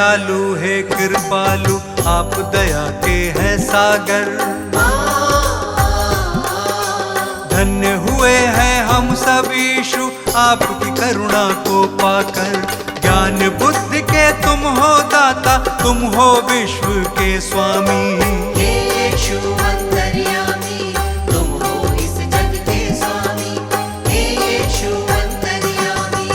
दयालु है कृपालु, आप दया के हैं सागर। धन्य हुए हैं हम सब यीशु आपकी करुणा को पाकर। ज्ञान बुद्धि के तुम हो दाता, तुम हो विश्व के स्वामी। हे यीशु अंतर्यामी, तुम हो इस जग के स्वामी। हे यीशु अंतर्यामी।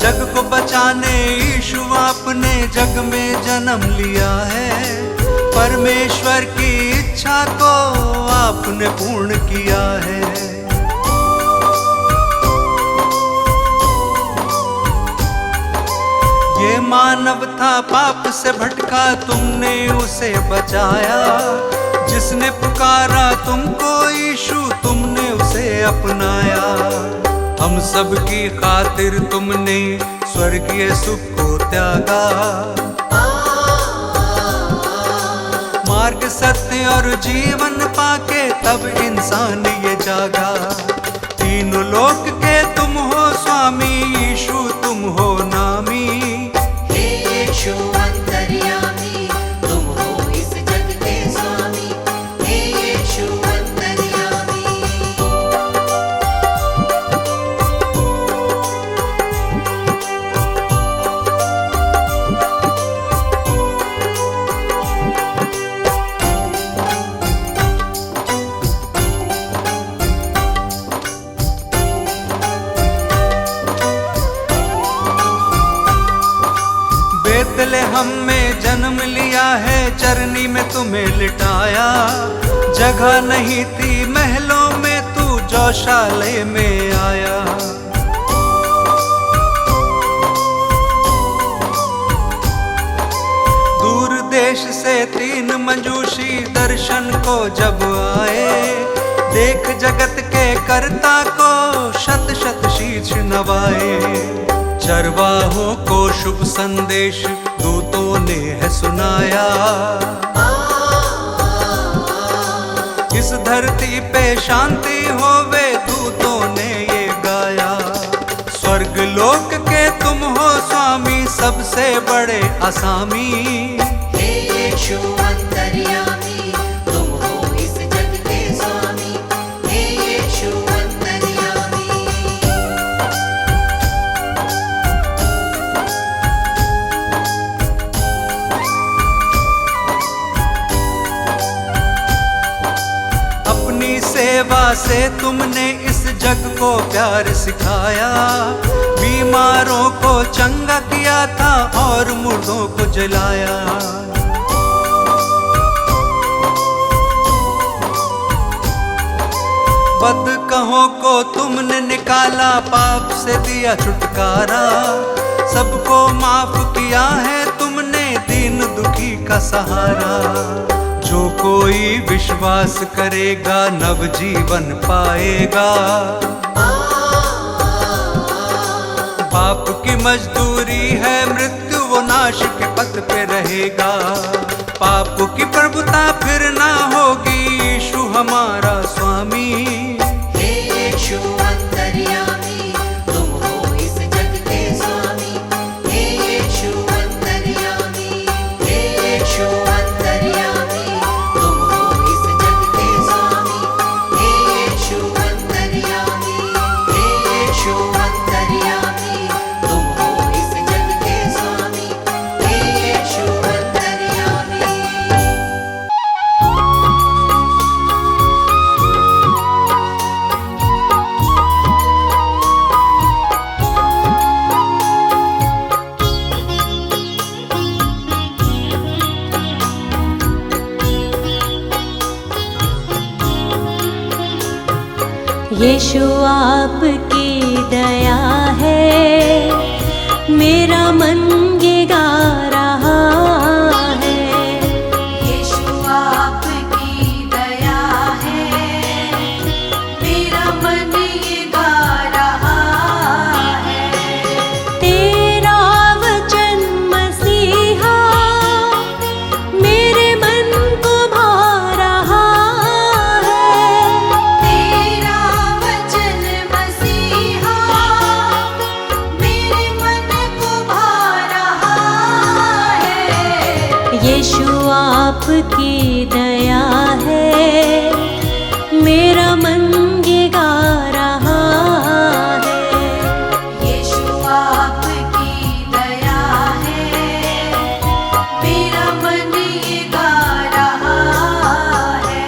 जग को बचाने यीशु आपने जग में जन्म लिया है। परमेश्वर की इच्छा को आपने पूर्ण किया है। ये मानव था पाप से भटका, तुमने उसे बचाया। जिसने पुकारा तुमको यीशु, तुमने उसे अपनाया। हम सब की खातिर तुमने स्वर्गीय सुख को त्यागा। मार्ग सत्य और जीवन पाके तब इंसान ये जागा। तीनों लोक के तुम हो स्वामी, यीशु तुम हो नामी। हे यीशु अंतर्यामी, तुम हो इस जग के स्वामी। हे यीशु अंतर्यामी। बेतलेहम में जन्म लिया है, चरनी में तुम्हें लिटाया। जगह नहीं थी महलों में, तू गौशाले में आया। दूर देश से 3 मंजूषी दर्शन को जब आए। देख जगत के कर्ता को शत शत शीश नवाए। चरवाहों को शुभ संदेश दूतों ने है सुनाया। इस धरती पे शांति होवे, दूतों ने ये गाया। स्वर्ग लोक के तुम हो स्वामी, सबसे बड़े असामी। हे यीशु अंतर्यामी, तुम हो इस जग के स्वामी। हे यीशु अंतर्यामी। अपनी सेवा से तुमने इस जग को प्यार सिखाया। बीमारों को चंगा किया था और मुर्दों को जलाया। बदकहों को तुमने निकाला, पाप से दिया छुटकारा। सबको माफ किया है तुमने, दीन दुखी का सहारा। जो कोई विश्वास करेगा नव जीवन पाएगा। पाप की मजदूरी है मृत्यु, वो नाश के पथ पे रहेगा। पाप की प्रभुता फिर ना होगी, यीशु हमारा स्वामी। हे यीशु अंतर्यामी, तुम हो इस जग के स्वामी। हे यीशु अंतर्यामी। हे यीशु अंतर्यामी, तुम हो इस जग के स्वामी। हे यीशु अंतर्यामी। हे यीशु अंतर्यामी, तुम हो इस जग के स्वामी। हे यीशु अंतर्यामी। यीशु आपकी दया है, मेरा मन ये गा रहा है। यीशु आपकी दया है, मेरा मन ये गा रहा है। तेरा वचन मसीहा मेरे मन को भा रहा आपकी दया है, मेरा मन ये गा रहा है। यीशु आपकी दया है, मेरा मन ये गा रहा है।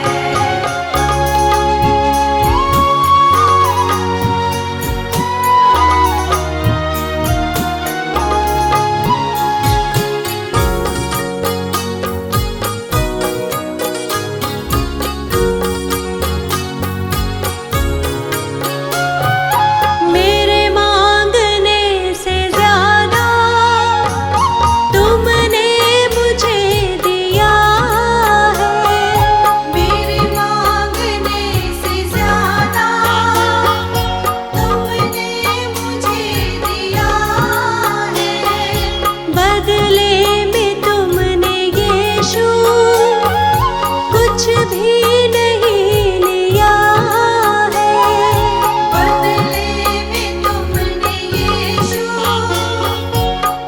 मेरे मांगने से ज्यादा तुमने मुझे दिया है। मेरे मांगने से ज्यादा तुमने मुझे दिया है। बदले में तुमने यीशु कुछ भी नहीं लिया है। बदले में तुमने यीशु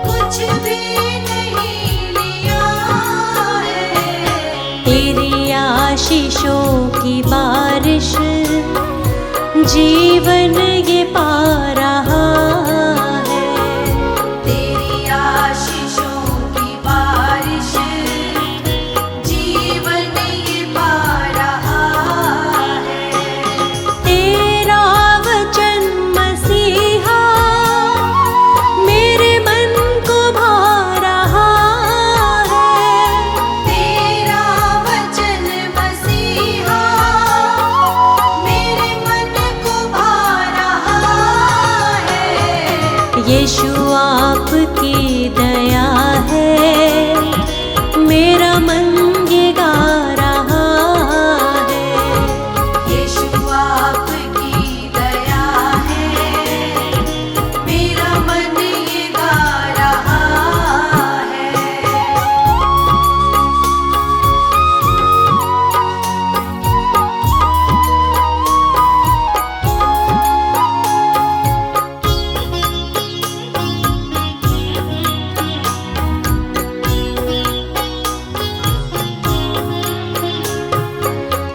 कुछ भी नहीं लिया है। तेरी आशीषों की बारिश जीवन ये पा रहा है। तेरी आशीषों की बारिश जीवन ये पा रहा है। तेरा वचन मसीहा मेरे मन को भा रहा है। तेरा वचन मसीहा मेरे मन को भा रहा है। यीशु आपकी दया है, मेरा मन ये गा रहा है। यीशु आपकी दया है, मेरा मन ये गा रहा है।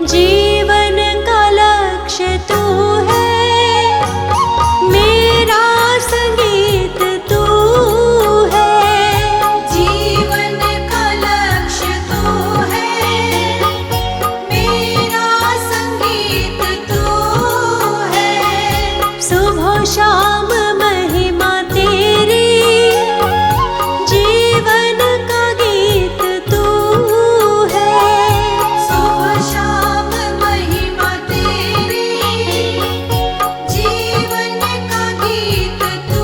जीवन का लक्ष्य तू है, मेरा संगीत तू है। जीवन का लक्ष्य तू है, मेरा संगीत तू है। सुबह शाम महिमा तेरी, जीवन का गीत तू है। सुबह शाम महिमा तेरी, जीवन का गीत तू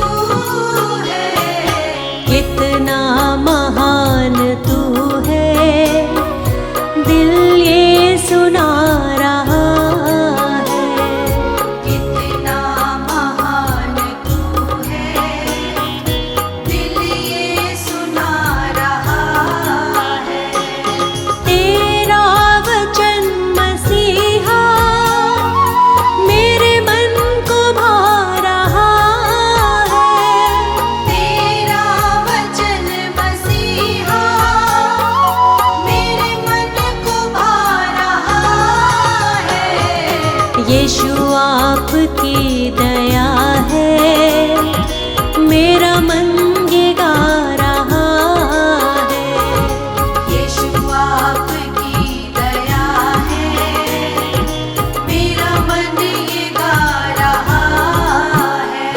है। कितना महान तू है, दिल ये सुना रहा है। कितना महान तू है, दिल ये सुना रहा है। तेरा वचन मसीहा मेरे मन को भा रहा है। तेरा वचन मसीहा मेरे मन को भा रहा है। यीशु आपकी दया है, मेरा मन ये गा रहा है। यीशु आपकी दया है, मेरा मन ये गा रहा है।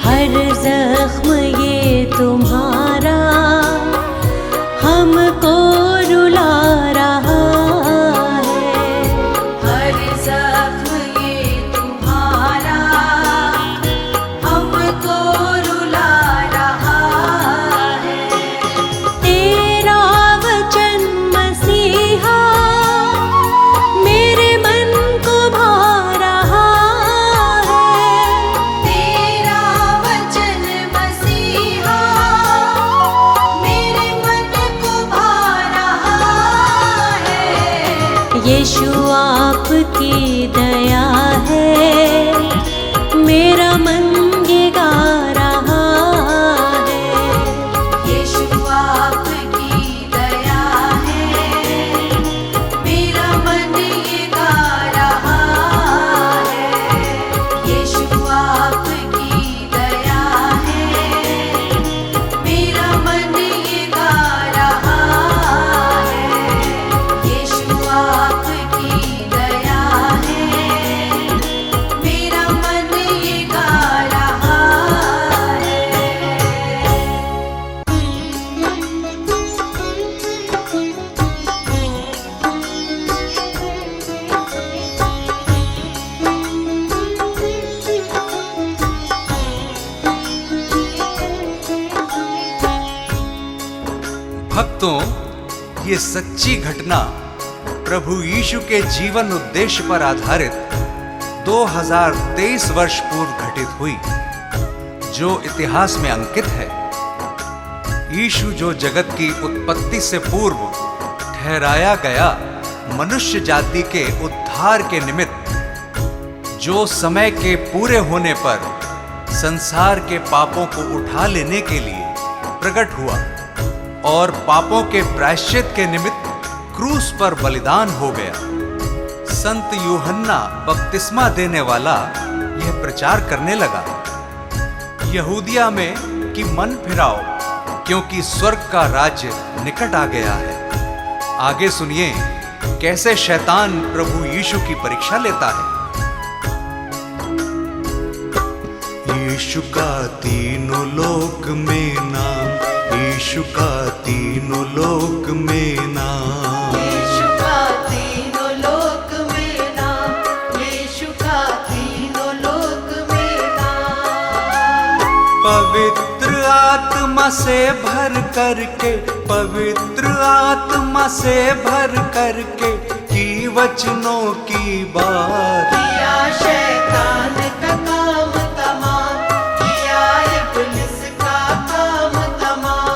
हर जख्म ये तुम्हारा हमको रुला रहा है। हर जख्म ये तुम्हारा हमको रुला रहा है। तेरा वचन मसीहा मेरे मन को भा रहा है। तेरा वचन मसीहा मेरे मन को भा रहा है। यीशु आपकी दया है, मेरा मन ये गा रहा है। यीशु आपकी दया है, मेरा मन ये गा रहा है। यीशु आपकी दया है, मेरा मन ये गा रहा है। यीशु आपकी दया है, मेरा मन ये गा रहा है। भक्तों, ये सच्ची घटना प्रभु यीशु के जीवन उद्देश्य पर आधारित 2023 वर्ष पूर्व घटित हुई, जो इतिहास में अंकित है। यीशु जो जगत की उत्पत्ति से पूर्व ठहराया गया मनुष्य जाति के उद्धार के निमित्त, जो समय के पूरे होने पर संसार के पापों को उठा लेने के लिए प्रकट हुआ और पापों के प्रायश्चित के निमित्त क्रूस पर बलिदान हो गया। संत यूहन्ना बपतिस्मा देने वाला यह प्रचार करने लगा, यहूदिया में कि मन फिराओ, क्योंकि स्वर्ग का राज्य निकट आ गया है। आगे सुनिए कैसे शैतान प्रभु यीशु की परीक्षा लेता है। यीशु का तीनों लोक में नाम, यीशु का तीनों लोक में नाम। यीशु का तीनों लोक में नाम, यीशु का तीनों लोक में नाम। पवित्र आत्मा से भर करके, पवित्र आत्मा से भर करके की वचनों की बात। किया शैतान का काम तमाम, किया इब्लिस का काम तमाम।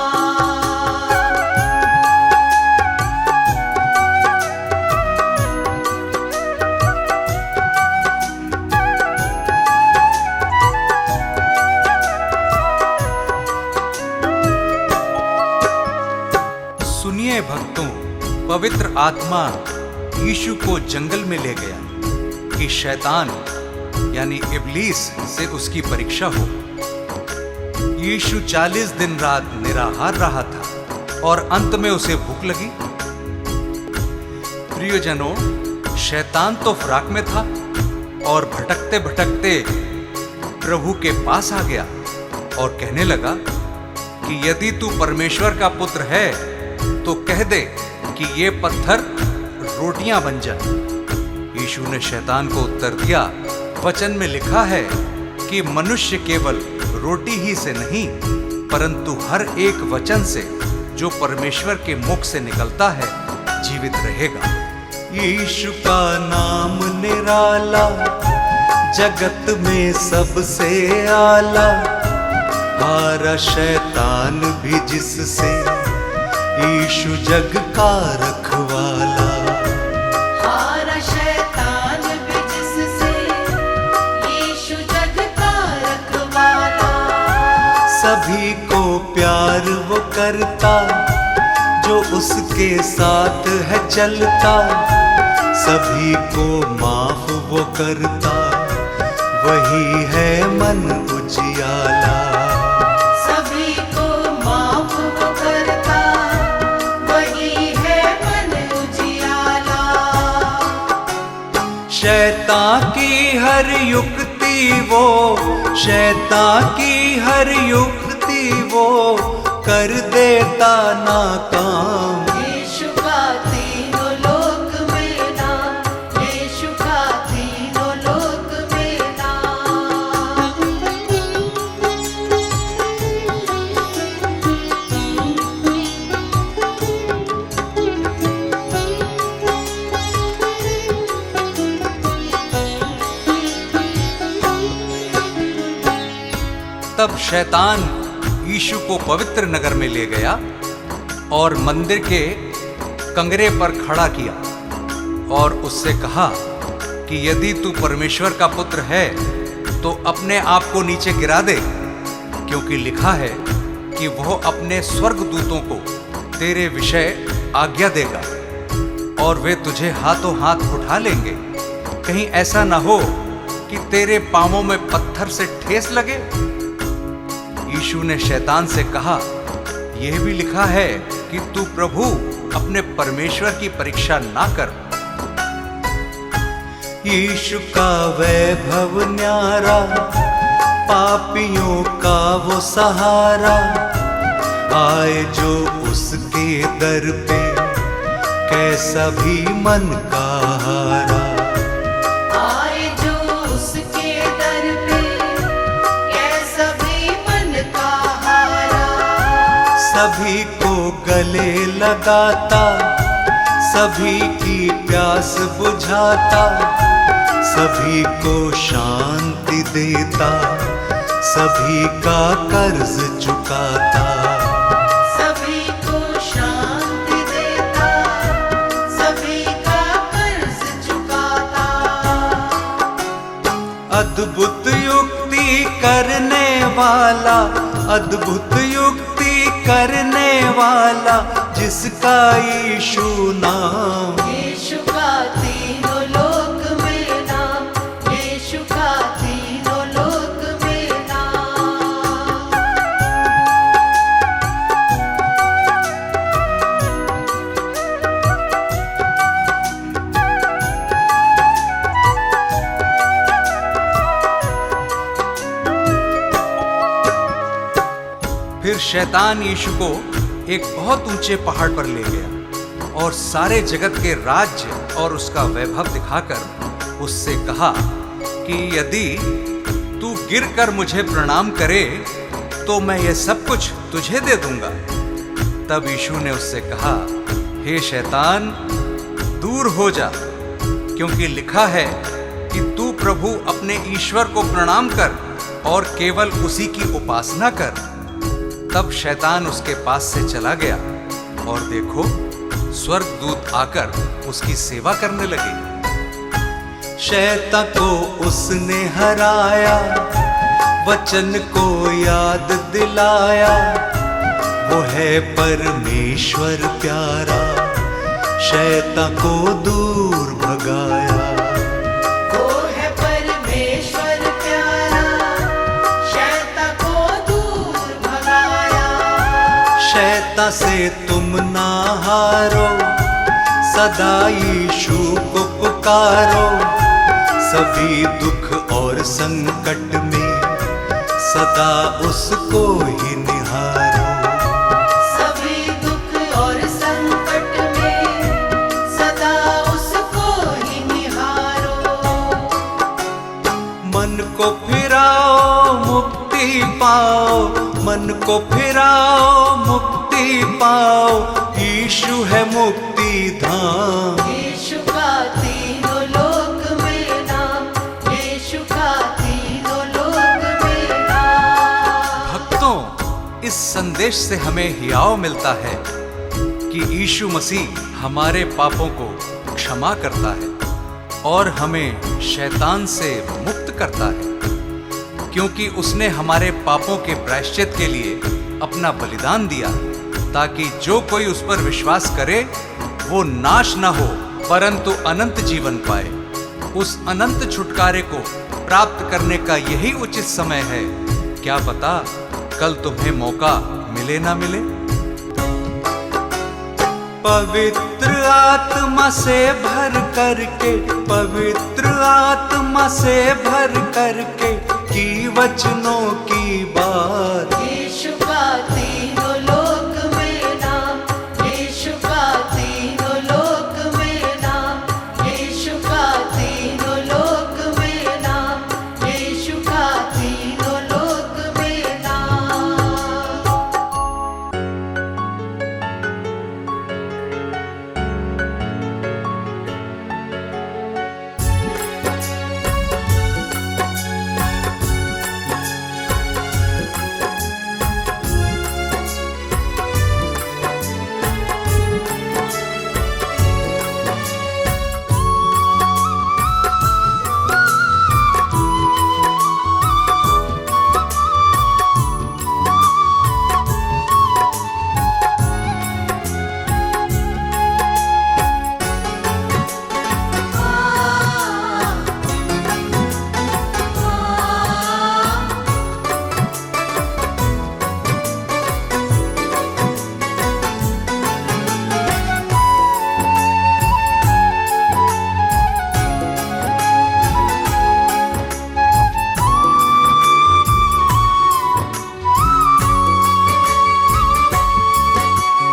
सुनिए भक्तों, पवित्र आत्मा यीशु को जंगल में ले गया कि शैतान यानी इब्लीस से उसकी परीक्षा हो। यीशु 40 दिन रात निराहार रहा था और अंत में उसे भूख लगी। प्रियजनों, शैतान तो फराक में था और भटकते भटकते प्रभु के पास आ गया और कहने लगा कि यदि तू परमेश्वर का पुत्र है तो कह दे कि ये पत्थर रोटियां बन जाए। यीशु ने शैतान को उत्तर दिया, वचन में लिखा है कि मनुष्य केवल रोटी ही से नहीं परंतु हर एक वचन से जो परमेश्वर के मुख से निकलता है जीवित रहेगा। यीशु का नाम निराला, जगत में सबसे आला, हारा शैतान भी जिससे, यीशु जग का रखवाला। हारा शैतान भी जिससे, यीशु जग का रखवाला। सभी को प्यार वो करता जो उसके साथ है चलता, सभी को माफ वो करता वही है मन उजियाला। सभी को माफ वो करता, वही है मन उजियाला। शैतान की हर युक्ति वो, शैतान की हर युक्ति वो कर देता नाकाम। यीशु का तीनों लोक में नाम, यीशु का तीनों लोक में नाम। तब शैतान यीशु को पवित्र नगर में ले गया और मंदिर के कंगरे पर खड़ा किया और उससे कहा कि यदि तू परमेश्वर का पुत्र है तो अपने आप को नीचे गिरा दे, क्योंकि लिखा है कि वह अपने स्वर्गदूतों को तेरे विषय आज्ञा देगा और वे तुझे हाथों हाथ उठा लेंगे, कहीं ऐसा ना हो कि तेरे पांवों में पत्थर से ठेस लगे। यीशु ने शैतान से कहा, यह भी लिखा है कि तू प्रभु अपने परमेश्वर की परीक्षा ना कर। यीशु का वैभव न्यारा, पापियों का वो सहारा, आए जो उसके दर पे कैसा भी मन का हारा। आए जो उसके दर पे कैसा भी मन का हारा। सभी को गले लगाता, सभी की प्यास बुझाता, सभी को शांति देता, सभी का कर्ज चुकाता। सभी को शांति देता, सभी का कर्ज चुकाता। अद्भुत युक्ति करने वाला, अद्भुत युक्ति करने वाला, जिसका यीशु नाम। यीशु का तीनों लोक में नाम, यीशु का तीनों लोक में नाम। फिर शैतान यीशु को एक बहुत ऊंचे पहाड़ पर ले गया और सारे जगत के राज्य और उसका वैभव दिखाकर उससे कहा कि यदि तू गिरकर मुझे प्रणाम करे तो मैं यह सब कुछ तुझे दे दूंगा। तब यीशु ने उससे कहा, हे शैतान, दूर हो जा, क्योंकि लिखा है कि तू प्रभु अपने ईश्वर को प्रणाम कर और केवल उसी की उपासना कर। तब शैतान उसके पास से चला गया और देखो, स्वर्गदूत आकर उसकी सेवा करने लगे। शैतान को उसने हराया, वचन को याद दिलाया, वो है परमेश्वर प्यारा, शैतान को दूर भगाया। वो है परमेश्वर प्यारा, शैतान को दूर भगाया। शैतान से तुम ना हारो, सदा यीशु को पुकारो, सभी दुख और संकट में सदा उसको ही निहारो। सभी दुख और संकट में सदा उसको ही निहारो। मन को फिराओ मुक्ति पाओ, मन को फिराओ मुक्ति पाओ, यीशु है मुक्ति धाम। यीशु का तीनों लोक में नाम, यीशु का तीनों लोक में नाम। भक्तों, इस संदेश से हमें हियाव मिलता है कि यीशु मसीह हमारे पापों को क्षमा करता है और हमें शैतान से मुक्त करता है, क्योंकि उसने हमारे पापों के प्रायश्चित के लिए अपना बलिदान दिया, ताकि जो कोई उस पर विश्वास करे वो नाश न हो परंतु अनंत जीवन पाए। उस अनंत छुटकारे को प्राप्त करने का यही उचित समय है। क्या पता कल तुम्हें मौका मिले ना मिले। पवित्र आत्मा से भर करके, पवित्र आत्मा आत्मा से भर करके की वचनों की बात। यीशु का तीनों लोक में नाम, यीशु का तीनों लोक में नाम, यीशु का तीनों लोक में नाम, यीशु का तीनों लोक में नाम।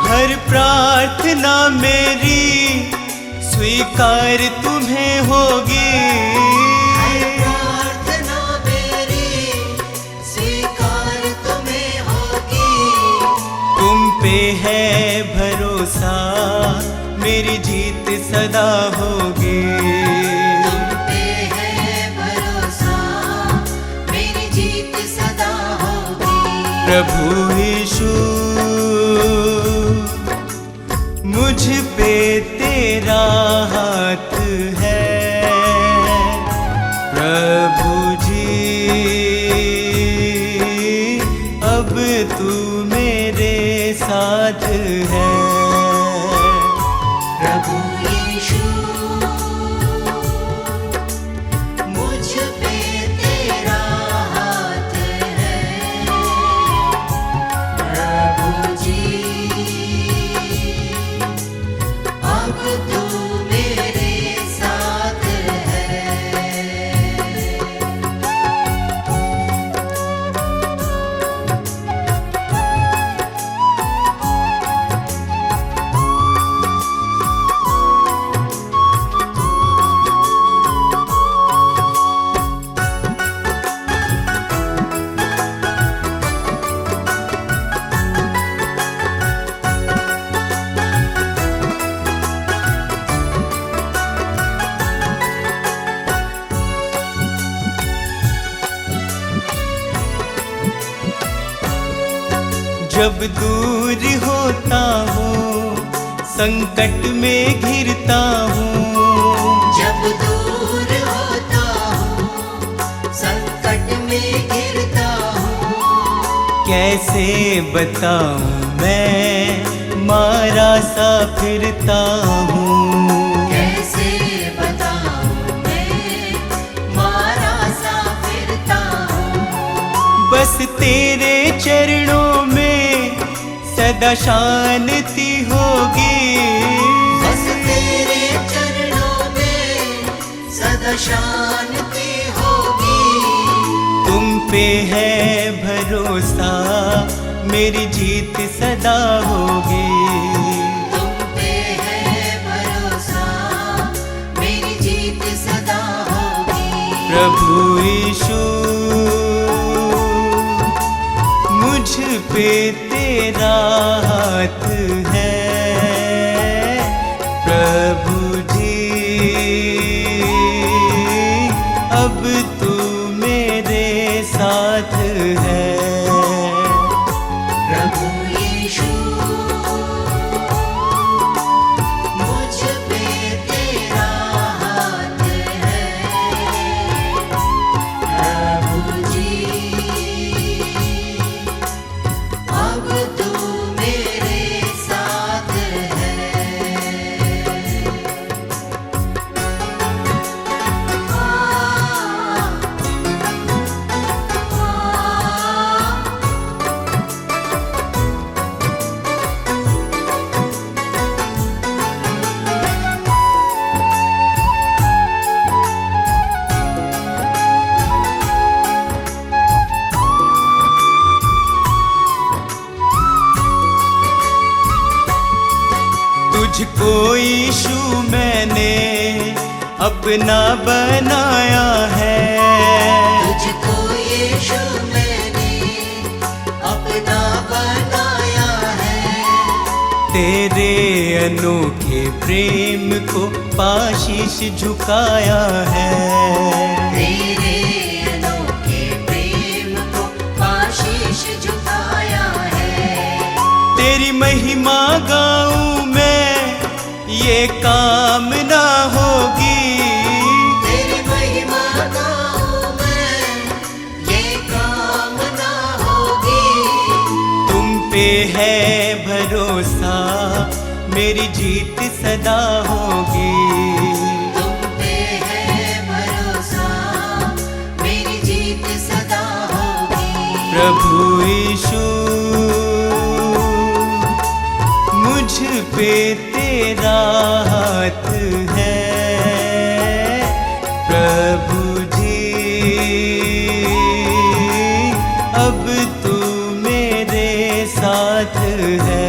हर प्रार्थना मेरी स्वीकार तुम्हें होगी, प्रार्थना मेरी स्वीकार तुम्हें होगी। तुम पे है भरोसा मेरी जीत सदा होगी। तुम पे है भरोसा, मेरी जीत सदा होगी। प्रभु यीशु मुझ पे तेरा हाथ है, प्रभु जी अब तू मेरे साथ है। प्रभु यीशु मुझ पे तेरा हाथ है, प्रभु जी अब तू मेरे साथ है। जब दूर होता हूँ संकट में घिरता हूँ, जब दूर होता हूँ संकट में घिरता हूँ। कैसे बताऊँ मैं मारा सा फिरता हूँ। कैसे बताऊँ मैं मारा सा फिरता हूँ। बस तेरे चरणों में सदा शांति होगी, बस तेरे चरणों में सदा शांति होगी। तुम पे है भरोसा मेरी जीत सदा होगी। तुम पे है भरोसा, मेरी जीत सदा होगी। प्रभु यीशु मुझ पे तेरा हाथ है, प्रभु जी अब तू मेरे साथ है। प्रभु यीशु मुझ पे तेरा हाथ है, प्रभु जी अब तू मेरे साथ है। तुझको यीशु मैंने अपना बनाया है। तुझको यीशु मैंने अपना बनाया है। तेरे अनोखे प्रेम को पाशीश झुकाया है। तेरे अनोखे प्रेम को आशीष झुकाया है। तेरी महिमा गाऊं मैं, ये कामना होगी। तेरी महिमा गाऊं मैं, ये कामना होगी। तुम पे है भरोसा, मेरी जीत सदा होगी। तुम पे है भरोसा, मेरी जीत सदा होगी। प्रभु यीशु मुझ पे तेरा हाथ है। प्रभु जी अब तू मेरे साथ है।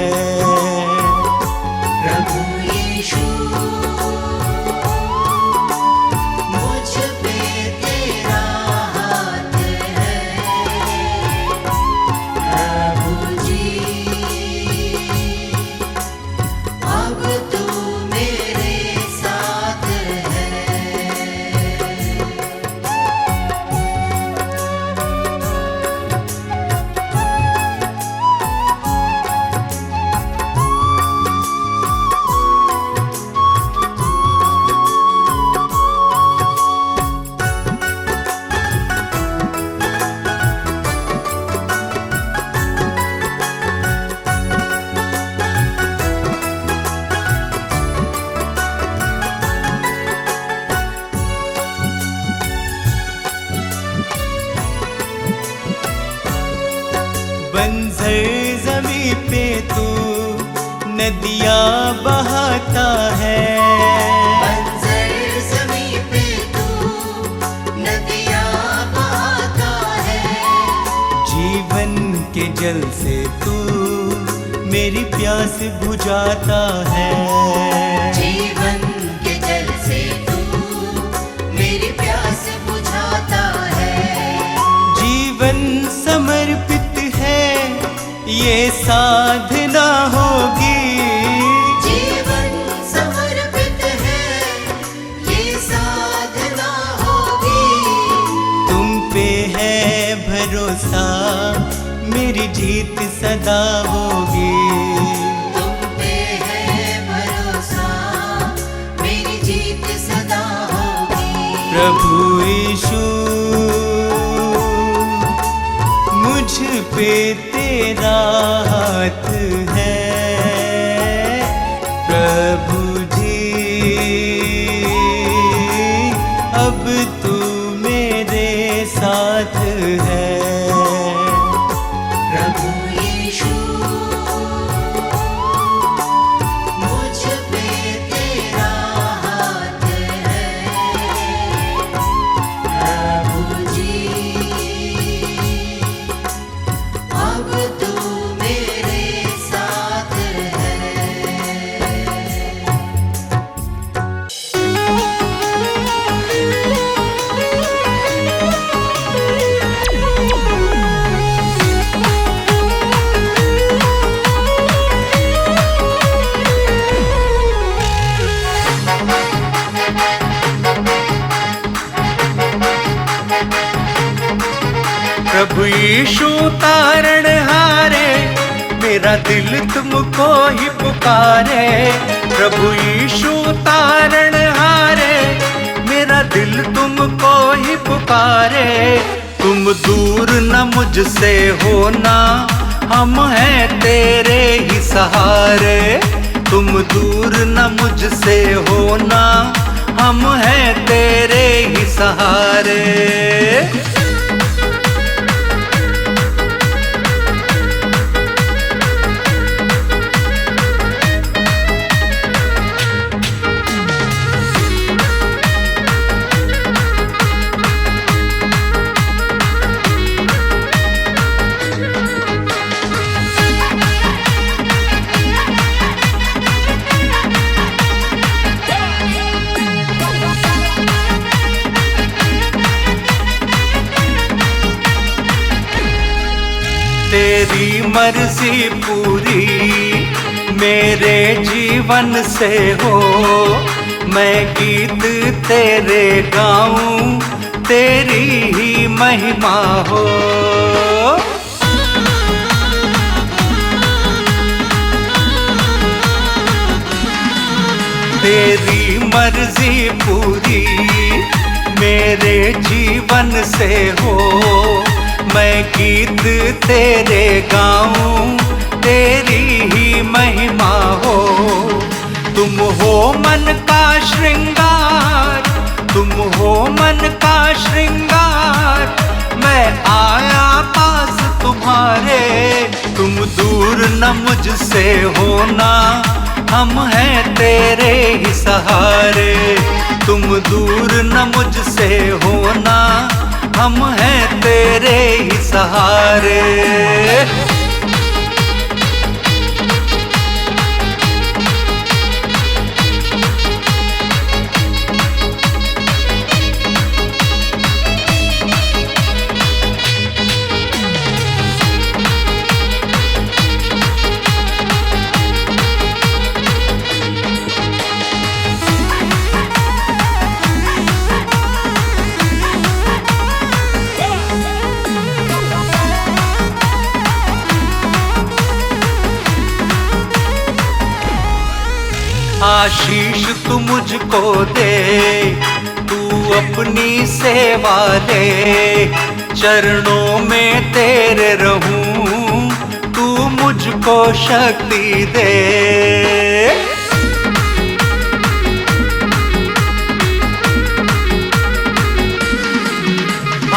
प्रभु यीशु मुझ पे तेरा हाथ है। प्रभु जी अब तू मेरे साथ है। बंजर जमी पे तू नदियाँ बहाता है। बंजर ज़मीं पे तू नदियाँ बहाता है। जीवन के जल से तू मेरी प्यास बुझाता है। जीवन के जल से तू मेरी प्यास बुझाता है। जीवन समर्पित है, ये साधना होगी। जीवन समर्पित है, ये साधना होगी। तुम पे है भरोसा, मेरी जीत सदा होगी। तुम पे है भरोसा, मेरी जीत सदा होगी। प्रभु यीशु मुझ पे तेरा हाथ है। प्रभु जी अब तू मेरे साथ है। प्रभु यीशु मुझ पे तेरा हाथ है। प्रभु जी अब तू मेरे साथ है। प्रभु यीशु तारण हारे, मेरा दिल तुमको ही पुकारे। प्रभु यीशु तारण हारे, मेरा दिल तुमको ही पुकारे। तुम दूर न मुझसे होना, हम हैं तेरे ही सहारे। तुम दूर न मुझसे होना, हम हैं तेरे ही सहारे। तेरी मर्जी पूरी मेरे जीवन से हो, मैं गीत तेरे गाऊं, तेरी ही महिमा हो। तेरी मर्जी पूरी मेरे जीवन से हो, मैं गीत तेरे गाऊं, तेरी ही महिमा हो। तुम हो मन का श्रृंगार, तुम हो मन का श्रृंगार, मैं आया पास तुम्हारे। तुम दूर न मुझसे होना, हम हैं तेरे ही सहारे। तुम दूर न मुझसे होना, हम हैं तेरे ही सहारे। आशीष तू मुझको दे, तू अपनी सेवा ले, चरणों में तेरे रहूं, तू मुझको शक्ति दे।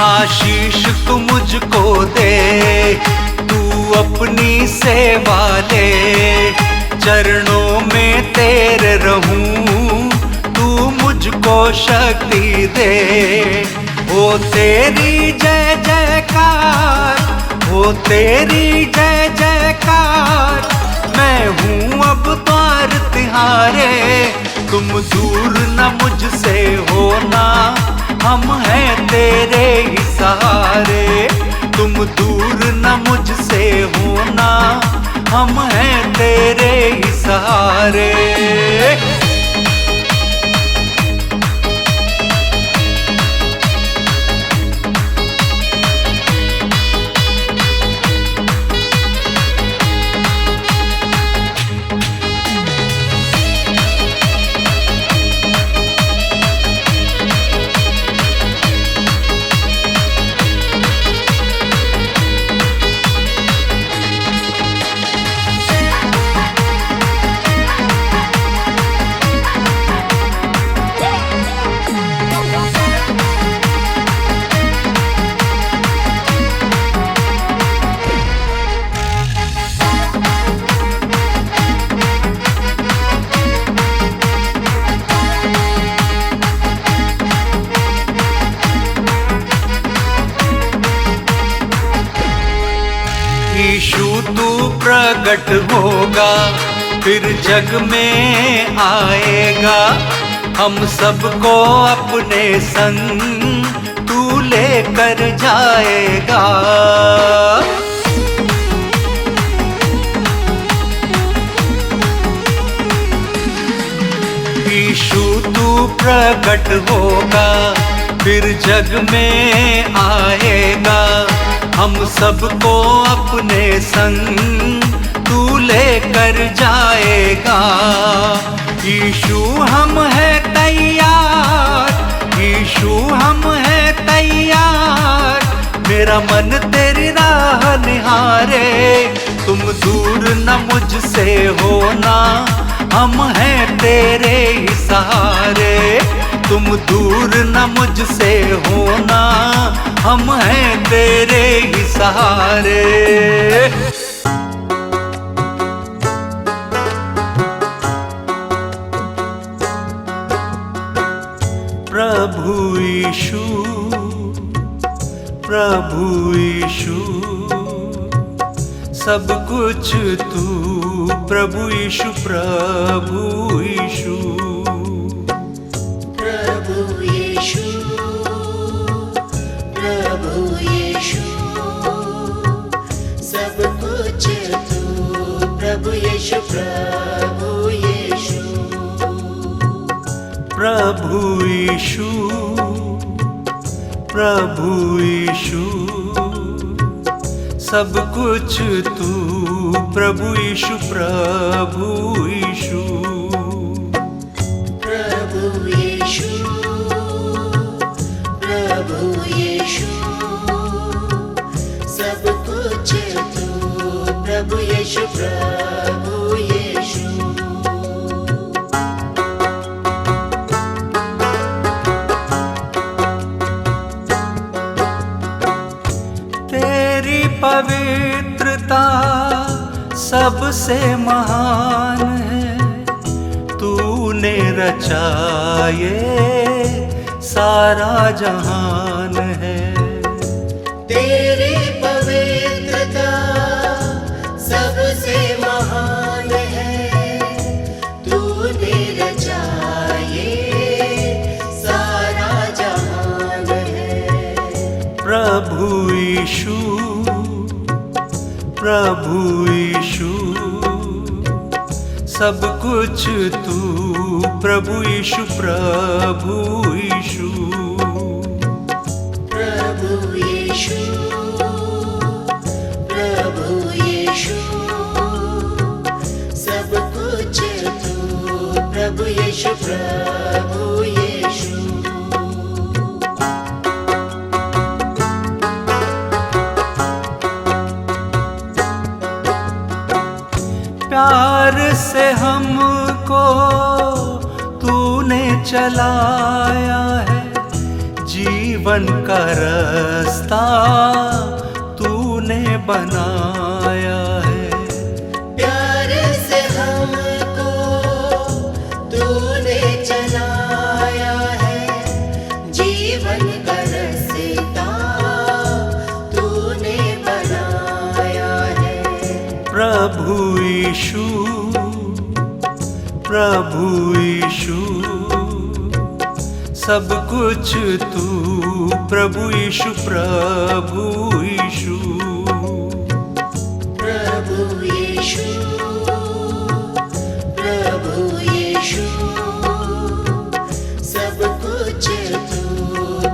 आशीष तू मुझको दे, तू अपनी सेवा ले, चरणों में तेरे रहूं, तू मुझको शक्ति दे। हो तेरी जय जयकार, हो तेरी जय जयकार, मैं हूँ अब द्वार तिहारे। तुम दूर न मुझसे होना, हम हैं तेरे ही सहारे। तुम दूर न मुझसे होना, हम हैं तेरे ही सहारे। यीशु तू प्रकट होगा, फिर जग में आएगा, हम सबको अपने संग तू लेकर जाएगा। यीशु तू प्रकट होगा, फिर जग में आएगा, हम सबको अपने संग तू लेकर जाएगा। यीशु हम हैं तैयार, यीशु हम हैं तैयार, मेरा मन तेरी राह निहारे। तुम दूर न मुझसे होना, हम हैं तेरे ही सहारे। तुम दूर न मुझसे होना, हम हैं तेरे ही सहारे। प्रभु यीशु, प्रभु यीशु, सब कुछ तू, प्रभु यीशु, प्रभु यीशु। प्रभु यीशु, प्रभु यीशु, सब कुछ तू प्रभु यीशु प्रभु यीशु प्रभु यीशु प्रभु यीशु सब कुछ तू प्रभु यीशु प्रभु यीशु प्रभु यीशु प्रभु यीशु सब कुछ तू प्रभु यीशु प्रभु यीशु तेरी पवित्रता सबसे महान है, तूने रचा ये सारा जहान है। तेरी पवित्रता सबसे महान है, तूने रचा ये सारा जहान है। प्रभु यीशु प्रभु यीशु सब कुछ तू प्रभु यीशु प्रभु यीशु प्रभु यीशु प्रभु यीशु सब कुछ तू प्रभु यीशु प्रभु यीशु प्यार से हमको तूने चलाया है, जीवन का रास्ता तूने बनाया है। प्यार से हमको तूने चलाया है, जीवन का रास्ता तूने बनाया है। प्रभु यीशु प्रभु यीशु सब कुछ तू प्रभु यीशु प्रभु यीशु प्रभु यीशु प्रभु यीशु सब कुछ तू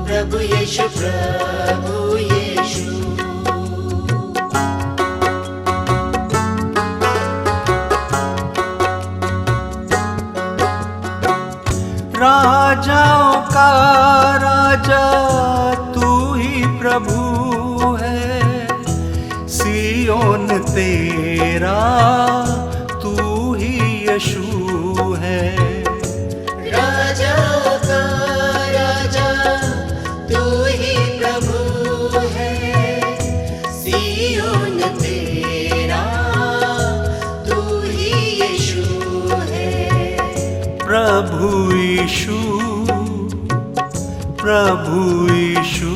प्रभु यीशु प्रभु यीशु राजाओं का राजा तू ही प्रभु है, सियोन तेरा तू ही यीशु है। राजाओं का राजा तू ही प्रभु है, सियोन तेरा तू ही यीशु है। प्रभु यीशु प्रभु यीशु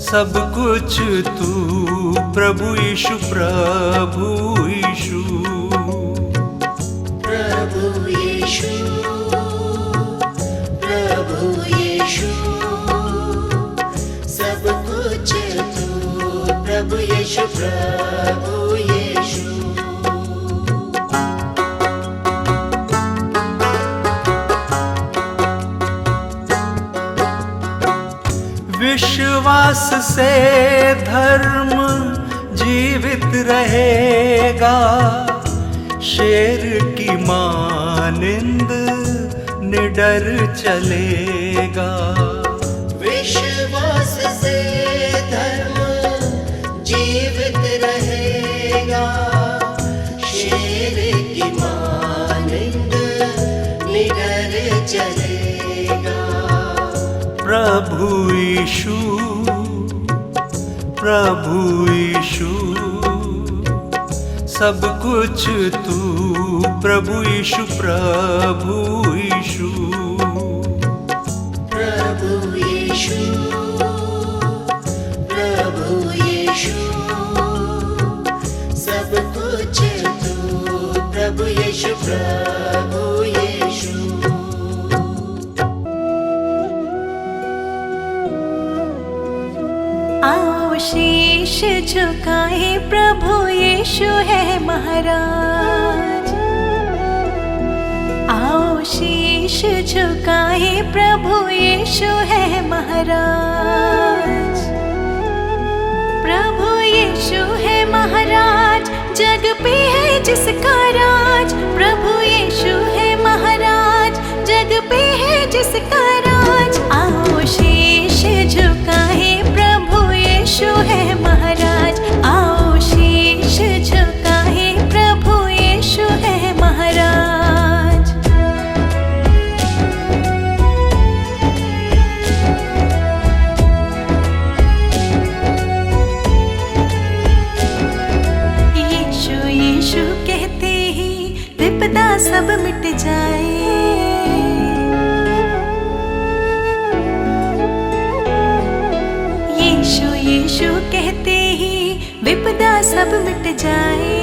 सब कुछ तू प्रभु यीशु प्रभु यीशु प्रभु यीशु प्रभु यीशु सब कुछ तू प्रभु यीशु प्रभु यीशु विश्वास से धर्म जीवित रहेगा, शेर की मानिंद निडर चलेगा। विश्वास से धर्म जीवित रहेगा, शेर की मानिंद निडर चलेगा। प्रभु यीशु प्रभु यीशु सब कुछ तू प्रभु यीशु प्रभु यीशु प्रभु यीशु प्रभु यीशु सब कुछ तू प्रभु यीशु प्रभु यीशु आओ शीश झुकाए प्रभु यीशु है महाराज। आओ शीश झुकाए प्रभु यीशु है महाराज। प्रभु यीशु है महाराज, जग पे है जिसका राज। प्रभु यीशु है महाराज, जग पे है जिसका राज। आओ शीश झुकाए प्रभु यीशु है महाराज। आओ शीश झुकाए प्रभु यीशु है महाराज। यीशु यीशु कहते ही विपदा सब मिट जाए। यीशु यीशु कहते ही विपदा सब मिट जाए।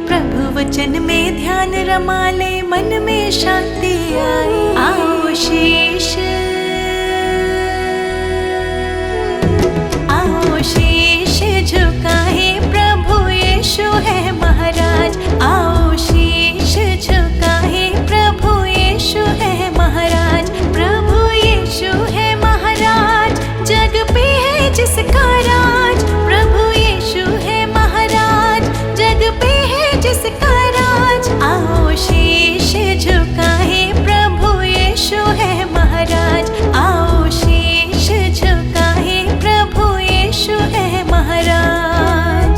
प्रभु वचन में ध्यान रमा ले, मन में शांति आए। आओ शीश, आओ शीश झुकाए प्रभु यीशु है महाराज। आओ शीश झुकाए प्रभु यीशु है महाराज। प्रभु यीशु है महाराज, जग पे है जिसका राज। प्रभु यीशु है महाराज, जग पे है जिसका राज। आओ शीश झुकाए प्रभु यीशु है महाराज। आओ शीश झुकाए प्रभु यीशु है महाराज।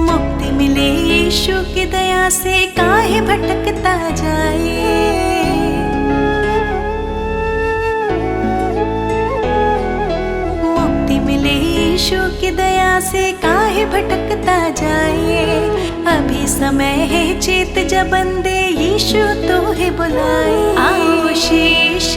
मुक्ति मिले यीशु की दया से, काहे भटकता जाए। मुक्ति मिले यीशु की दया से, काहे भटकता जाए। अभी समय है चेत जब बंदे यीशु तो है बुलाए। आओ शीश,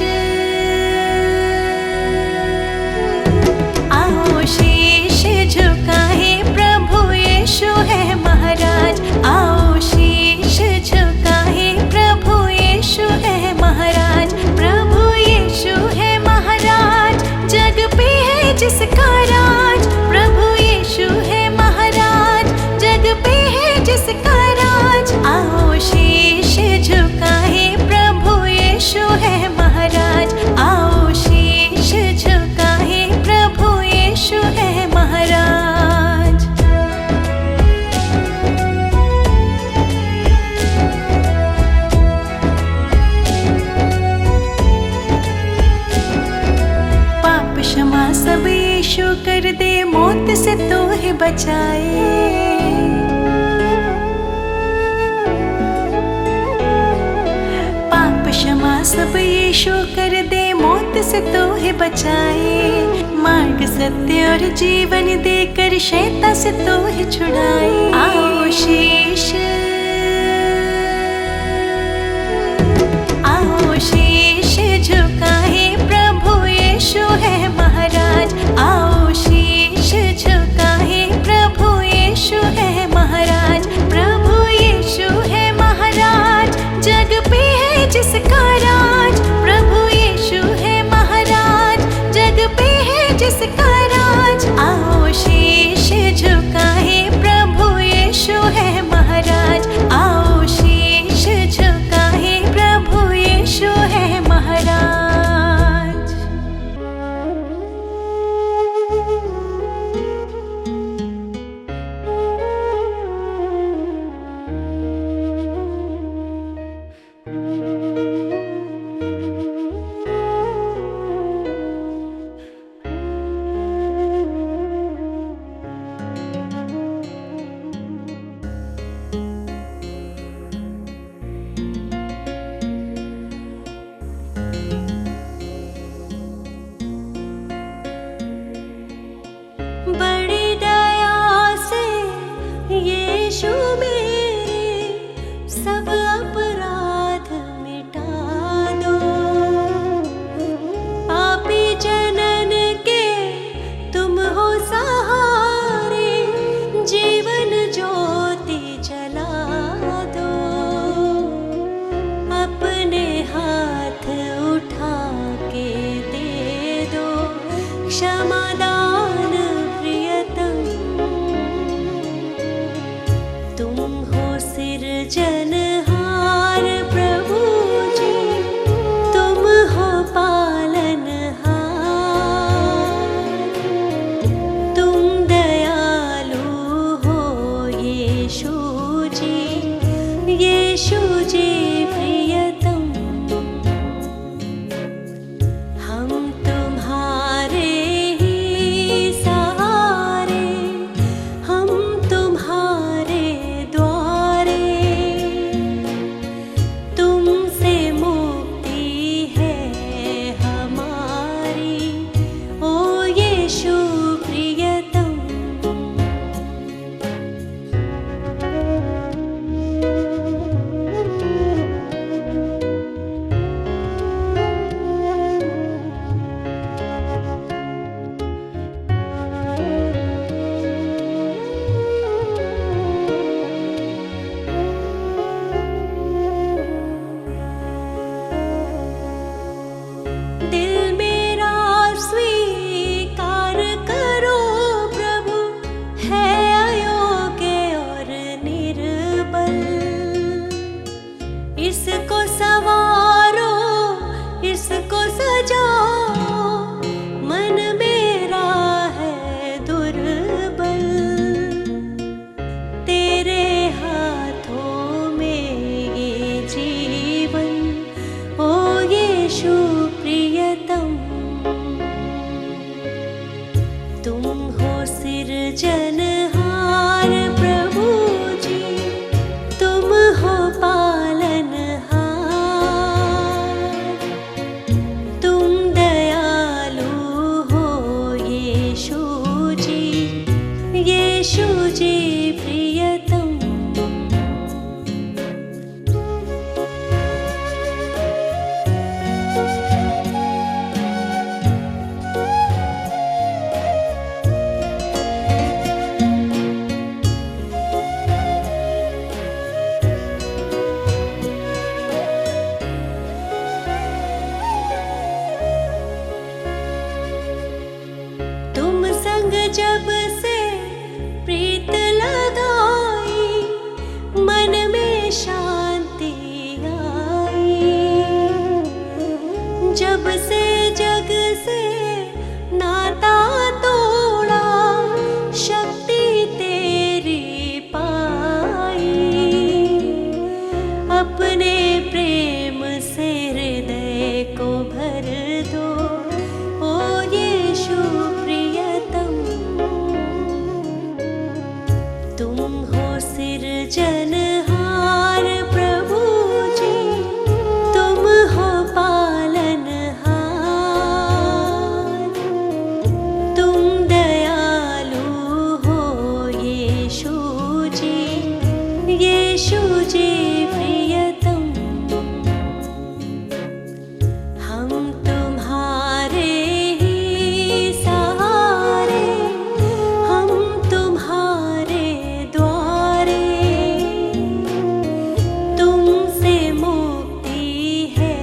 आओ शीश झुकाए प्रभु यीशु है महाराज। आओ शीश झुकाए प्रभु यीशु है महाराज। प्रभु यीशु है महाराज, जग पे है जिसका राज। प्रभु यीशु है महाराज, जग पे है जिसका राज। आओ शीश झुकाए प्रभु यीशु है महाराज। आओ शीश झुकाए प्रभु यीशु है महाराज। पाप क्षमा सब यीशु कर दे, मौत से तो है बचाए। पाप क्षमा सब यीशु कर दे, मौत से तो है बचाए। मार्ग सत्य और जीवन देकर शैतान से तो है छुड़ाए। आओ शीश, आओ शीश झुकाए प्रभु यीशु है महाराज। आओ शीश झुकाए प्रभु यीशु है महाराज। प्रभु यीशु है महाराज, जग पे है जिसका राज। प्रभु यीशु है महाराज, जग पे है जिसका राज। आओ शीश झुकाए प्रभु यीशु है महाराज। इसको संवारो, इसको सजाओ, मन मेरा है दुर्बल, तेरे हाथों में ये जीवन, ओ यीशु प्रियतम। तुम हो सिरजनहार प्रभु जी, तुम हो पालनहार, तुम दयालु हो यीशु जी, यीशु जी प्रियतम। तुम संग जब से प्रीत लगाई, मन में शांति आई। जब से जग से नाता तोड़ा, शक्ति तेरी पाई। अपने प्रेम से हृदय को भर दो, ओ यीशु प्रियतम। तुम हो सिरजनहार प्रभु जी, तुम हो पालनहार, तुम दयालु हो यीशु जी, यीशु जी प्रियतम। हम तुम्हारे ही सहारे, हम तुम्हारे द्वारे, तुमसे मुक्ति है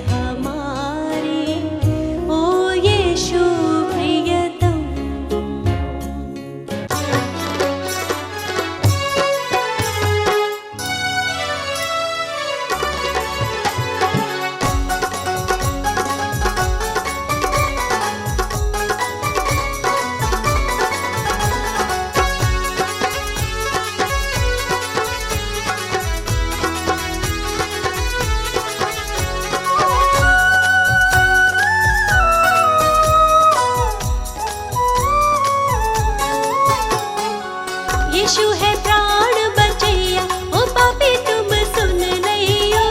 हमारी, ओ यीशु प्रियतम। यीशु है प्राण बचैया, ओ पापी तुम सुन लइयो।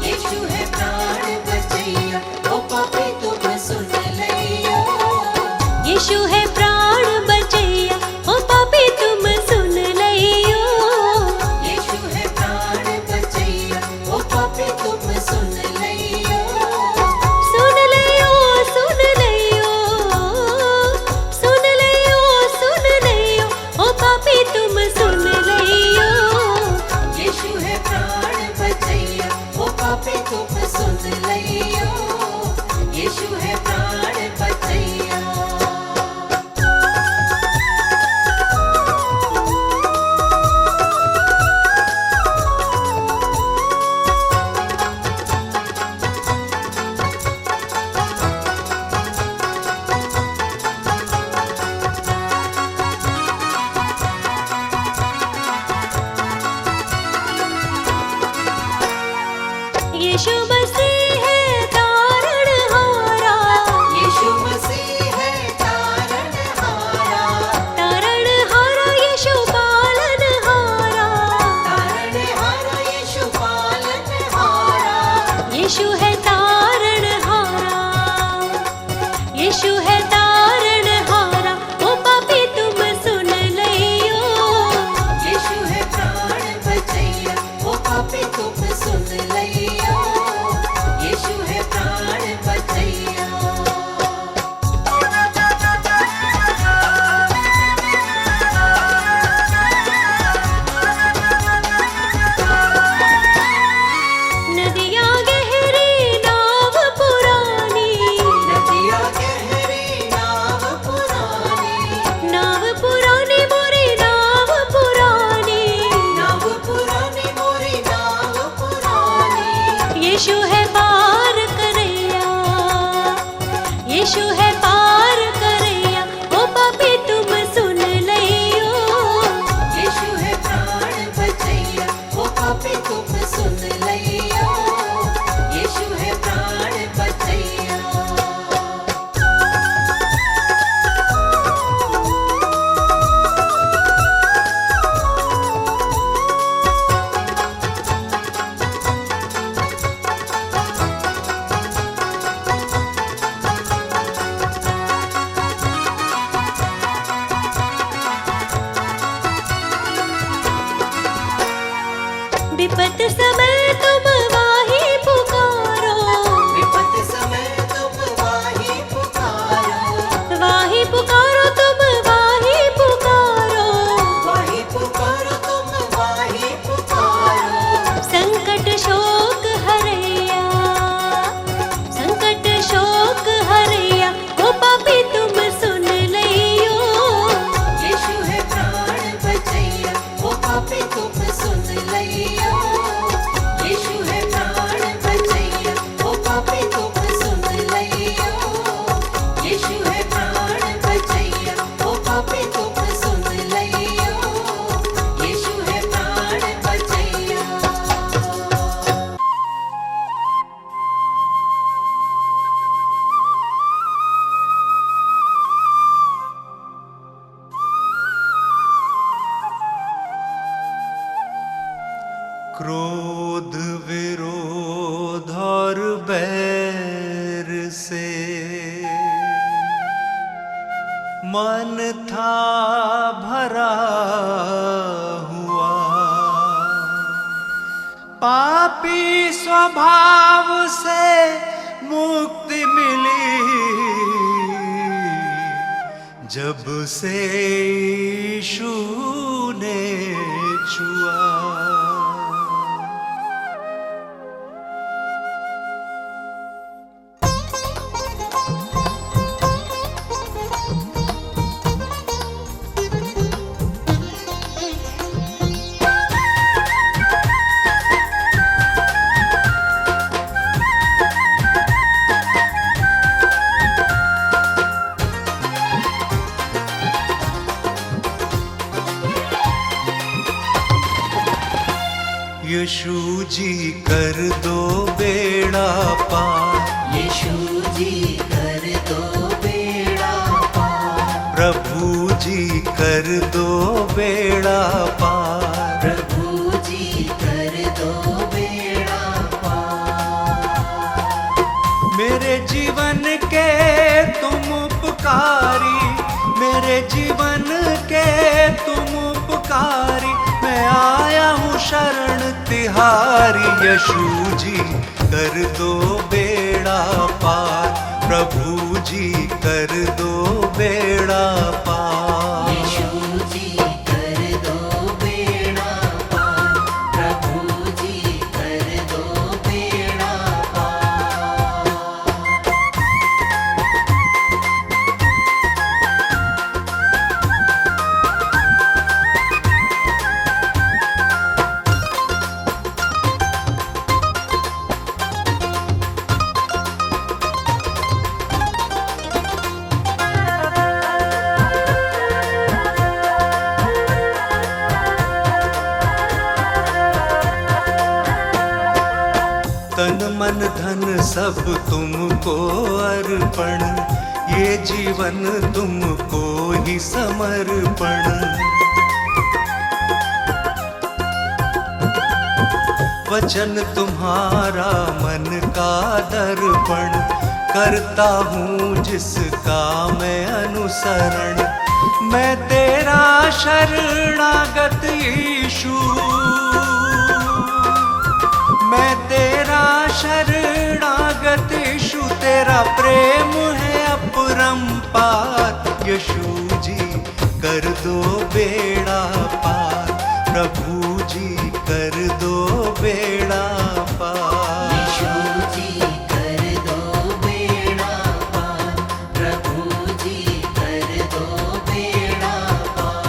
यीशु है प्राण बचैया, ओ पापी तुम सुन लइयो। यीशु है प्राण बचैया, ओ पापी तुम सुन लइयो। यीशु है प्राण बचैया, ओ पापी तुम सुन लइयो। सुन लियो, सुन लियो, सुन लियो, सुन लियो, ओ पापी तुम सुन लियो। यीशु है प्राण बचैया, ओ पापी तुम सुन लइयो। यीशु है प्राण बचैया। यीशु मसीह है तारणहारा, यीशु मसीह है तारणहारा। तारणहारा यीशु पालनहारा। तारणहारा यीशु पालनहारा। यीशु है तारणहारा, यीशु है तारणहारा, ओ पापी तुम सुन लइयो। यीशु है प्राण बचैया, ओ पापी तुम सुन लइयो। यीशु है पार करैया, यीशु है पार करैया, ओ पापी तुम सुन लइयो। यीशु है प्राण बचैया, ओ पापी तुम सुन लइयो। यीशु है प्राण बचैया। विपत समय तुम वाही पुकारो, विपत समय तुम वाही पुकारो। वाही पुकारो तुम वाही पुकारो, वाही पुकारो तुम वाही पुकारो। संकट शोक हरैया, संकट शोक हरैया, ओ पापी तुम सुन लइयो। यीशु है प्राण बचैया, ओ पापी तुम सुन लइयो। यीशु है प्राण बचैया, ओ पापी तुम सुन लइयो। यीशु है प्राण बचैया, ओ पापी तुम सुन लइयो। यीशु है प्राण बचैया। क्रोध विरोध और बैर से मन था भरा हुआ, पापी स्वभाव से मुक्ति मिली जब से यीशु ने छुआ। यीशु जी कर दो बेड़ा पार, यीशु जी कर दो बेड़ा पार। प्रभु जी कर दो बेड़ा पार, प्रभु जी कर दो बेड़ा पार। मेरे जीवन के तुम उपकारी, मेरे जीवन के तुम उपकारी, मैं आया हूँ शरण तिहारी। यीशु जी कर दो बेड़ा पार, प्रभु जी कर दो बेड़ा पार। यीशु जी कर दो बेड़ा पार। प्रभु जी कर दो बेड़ा पार। तन मन धन सब तुमको अर्पण, ये जीवन तुमको ही समर्पण। वचन तुम्हारा मन का दर्पण, करता हूँ जिसका मैं अनुसरण। मैं तेरा शरणागत यीशु, मैं तेरा शरणागत यीशु, तेरा प्रेम है अपरंपार। यीशु जी कर दो बेड़ा पार, प्रभु जी कर दो बेड़ा पार। यीशु जी कर दो बेड़ा पार। प्रभु जी कर दो बेड़ा पार।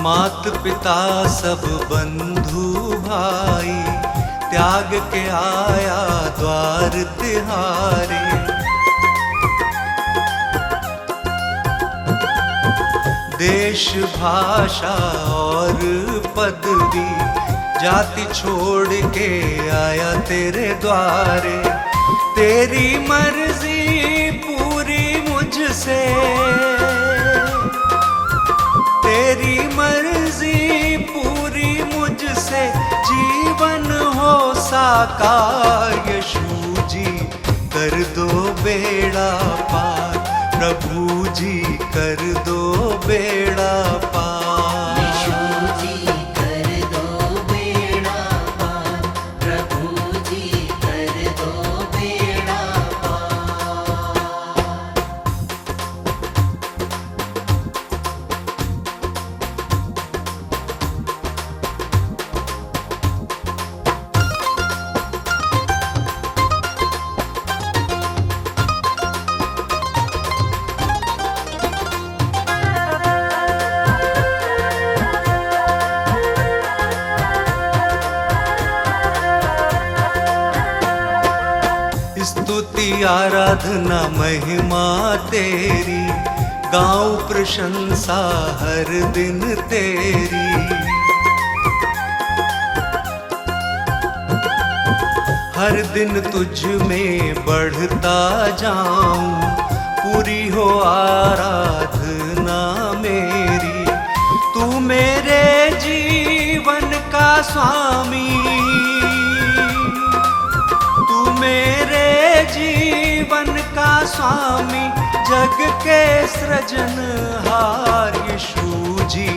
मात पिता सब बंधु भाई, त्याग के आया द्वार तिहारे। देश भाषा और पदवी, जाति छोड़ के आया तेरे द्वारे। तेरी मर्जी पूरी मुझसे, तेरी मर्जी पूरी मुझसे, जीवन हो साकार। यीशु जी कर दो बेड़ा पार, प्रभु जी कर दो बेड़ा पार। यीशु जी कर दो बेड़ा पार, प्रभु जी कर दो बेड़ा पार। स्तुति आराधना महिमा तेरी, गाऊं प्रशंसा हर दिन तेरी। हर दिन तुझ में बढ़ता जाऊं, पूरी हो आराधना मेरी। तू मेरे जीवन का स्वामी, तू मेरे जीवन का स्वामी, जग के सृजनहार। यीशु जी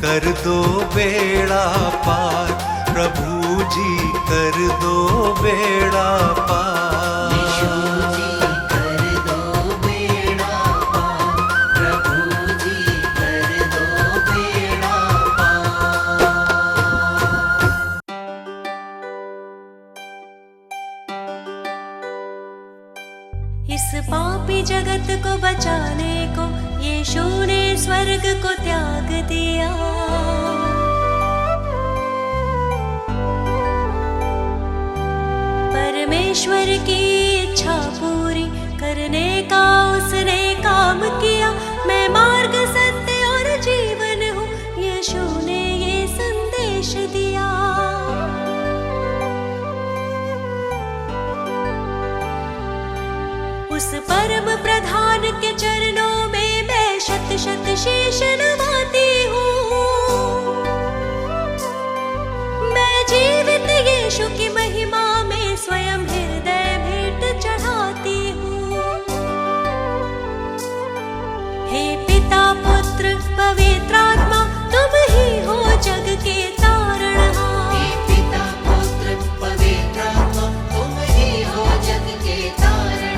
कर दो बेड़ा पार, प्रभु जी कर दो बेड़ा पार। यीशु जी कर दो बेड़ा पार, प्रभु जी कर दो बेड़ा पार। इस पापी जगत को बचाने को यीशु ने स्वर्ग को त्याग दिया। परमेश्वर की इच्छा पूरी करने का उसने काम किया। मैं मार्ग, सत्य और जीवन हूँ, यीशु ने ये संदेश दिया। उस परम प्रधान के चरणों में मैं शत शत शीश नवाती हूँ। मैं जीवित यीशु की महिमा में स्वयं हृदय भेंट चढ़ाती हूँ। हे पिता, पुत्र, पवित्र आत्मा, तुम ही हो जग के तारणहार। हे पिता, पुत्र, पवित्र आत्मा, तुम ही हो जग के तारणहार।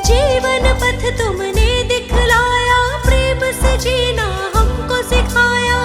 जीवन पथ तुमने दिखलाया, प्रेम से जीना हमको सिखाया।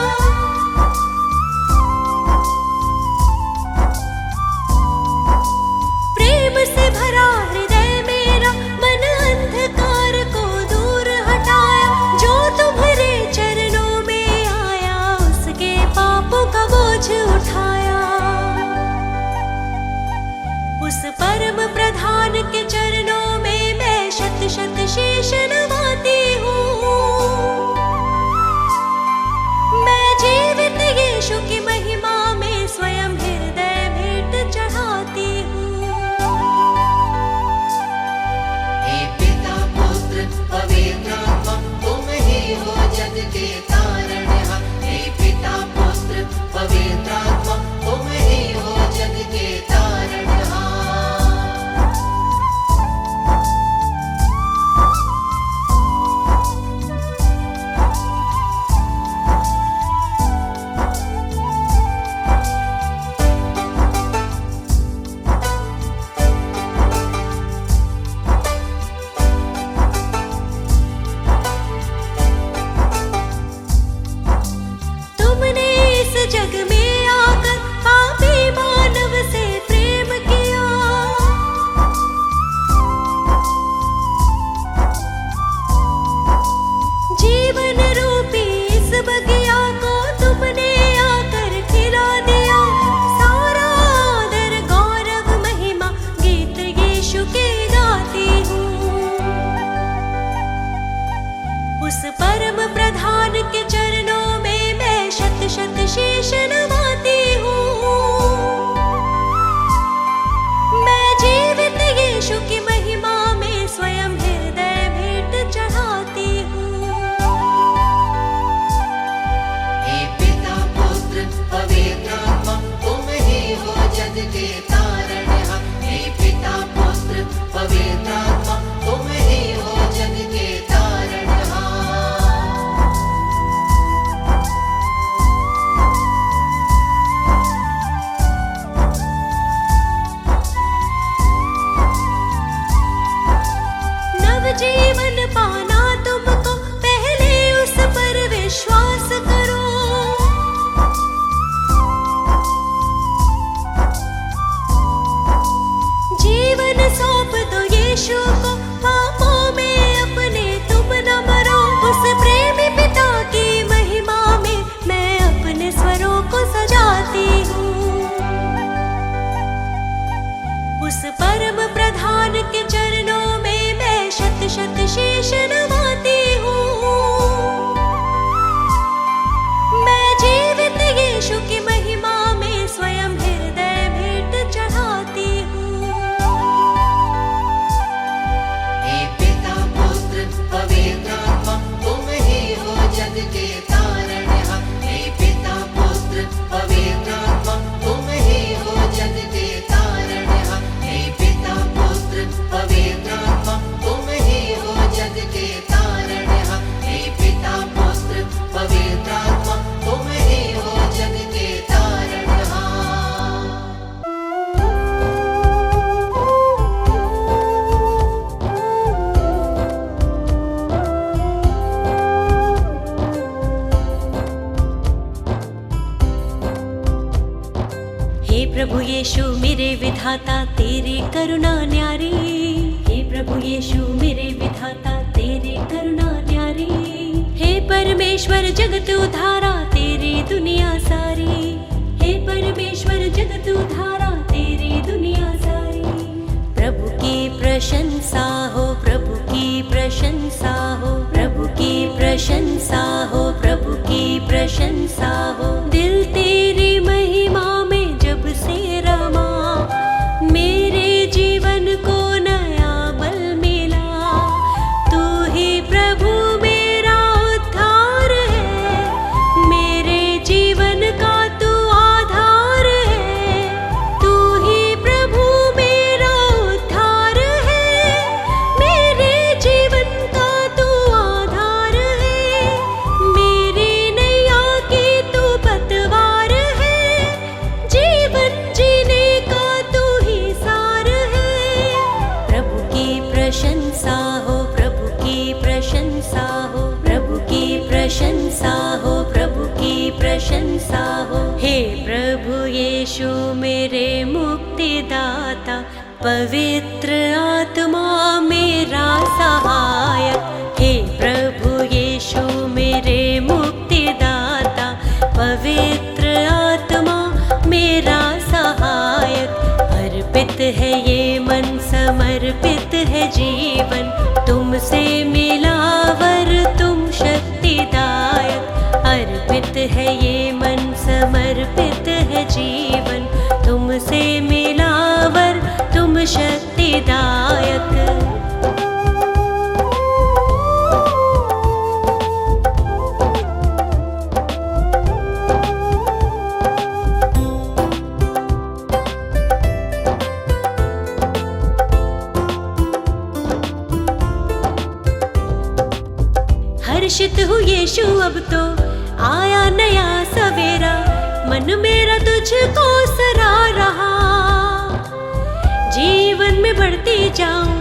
उस परम प्रधान के चरणों में मैं शत शत शीश नवाती हूँ। मैं जीवित यीशु की महिमा में स्वयं हृदय भेंट चढ़ाती हूँ। हे पिता पुत्र पवित्र आत्मा, तुम ही हो जग के तारणहार। हे पिता पुत्र पवित्र आत्मा, तुम ही हो जग के तारणहार। नवजीवन पाना तुमको, पहले उस पर विश्वास करो। जीवन सौंप दो यीशु को, पापों में अपने तुम न मरो। उस प्रेमी पिता की महिमा में मैं अपने स्वरों को सजाती हूँ। उस परम प्रधान के चरणों में मैं शत शत शीश नवाती हूँ। मैं जीवित यीशु की महिमा में स्वयं हृदय भेंट चढ़ाती हूँ। हे पिता पुत्र पवित्र आत्मा, तुम ही हो जग के तारणहार। हे पिता पुत्र पवित्र आत्मा, तुम ही हो जग के तारणहार। हे पिता पुत्र पवित्र आत्मा, तुम ही हो जग के तारणहार। हे पिता पुत्र पवित्र आत्मा, तुम ही हो जग के तारणहार। हे प्रभु यीशु मेरे विधाता तेरी करुणा न्यारी। हे प्रभु यीशु मेरे विधाता तेरी करुणा न्यारी। हे परमेश्वर जगत उद्धारा तेरी दुनिया सारी। हे परमेश्वर जगत उद्धारा तेरी दुनिया सारी। प्रभु की प्रशंसा हो, प्रभु की प्रशंसा हो, प्रभु की प्रशंसा हो, प्रभु की प्रशंसा हो। दिल तेरी महिमा में जब से रमा, मेरे जीवन को नया बल मिला। तू ही प्रभु मेरा उद्धार है, मेरे जीवन का तू आधार है। तू ही प्रभु मेरा उद्धार है, मेरे जीवन का तू आधार है। मेरी नैया की तू पतवार है, जीवन जीने का तू ही सार है। प्रभु की प्रशंसा हो, प्रभु की प्रशंसा हो, प्रभु की प्रशंसा हो, प्रभु की प्रशंसा हो। हे प्रभु यीशु मेरे मुक्तिदाता, पवित्र आत्मा मेरा सहायक। हे प्रभु यीशु मेरे मुक्तिदाता, पवित्र आत्मा मेरा सहायक। अर्पित है ये मन, समर्पित है जीवन, तुमसे मिला वर तुम शक्तिदायक। अर्पित है ये मन, समर्पित है जीवन, तुमसे मिला वर तुम शक्तिदायक। हर्षित हूँ यीशु अब तो आया नया सवेरा, मन मेरा तुझको सरा रहा। जीवन में बढ़ती जाऊं,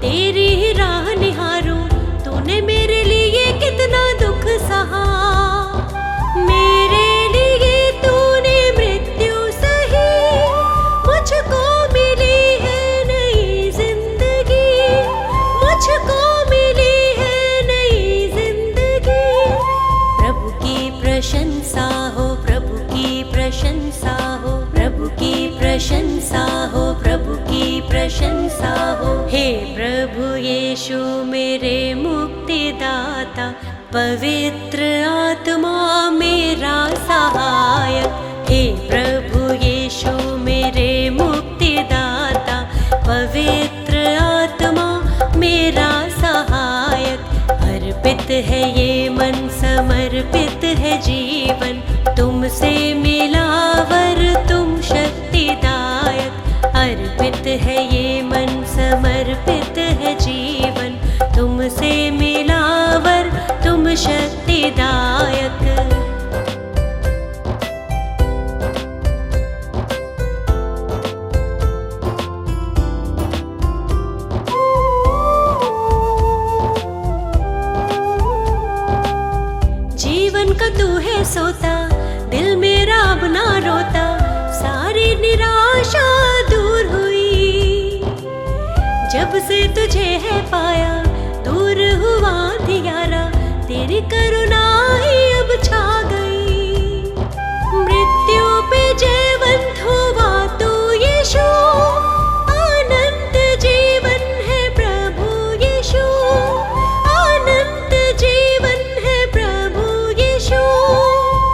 तेरी ही राह निहारूं। तूने मेरे लिए कितना दुख सहा, मेरे लिए तूने मृत्यु सही। मुझको मिली है नई जिंदगी, मुझको मिली है नई जिंदगी। प्रभु की प्रशंसा हो, प्रभु की प्रशंसा हो, प्रभु की प्रशंसा हो, प्रभु की प्रशंसा हो। हे प्रभु यीशु मेरे मुक्तिदाता, दाता, पवित्र आत्मा मेरा सहायक। हे प्रभु यीशु मेरे मुक्तिदाता, पवित्र आत्मा मेरा सहायक। अर्पित है ये मन, समर्पित है जीवन, तुमसे मिला वर तुम शक्तिदायक। अर्पित है ये मन, समर्पित है जीवन, तुमसे मिला वर तुम शक्तिदायक। जीवन का तू है सोता, दिल मेरा अब ना रोता, सारी निराशा दूर हुई। जब से तुझे है पाया, दूर हुआ अंधियारा, तेरी करुणा ही अब छा गई। मृत्यु पे जयवंत हुआ तू यीशु, अनंत जीवन है प्रभु यीशु, अनंत जीवन है प्रभु यीशु।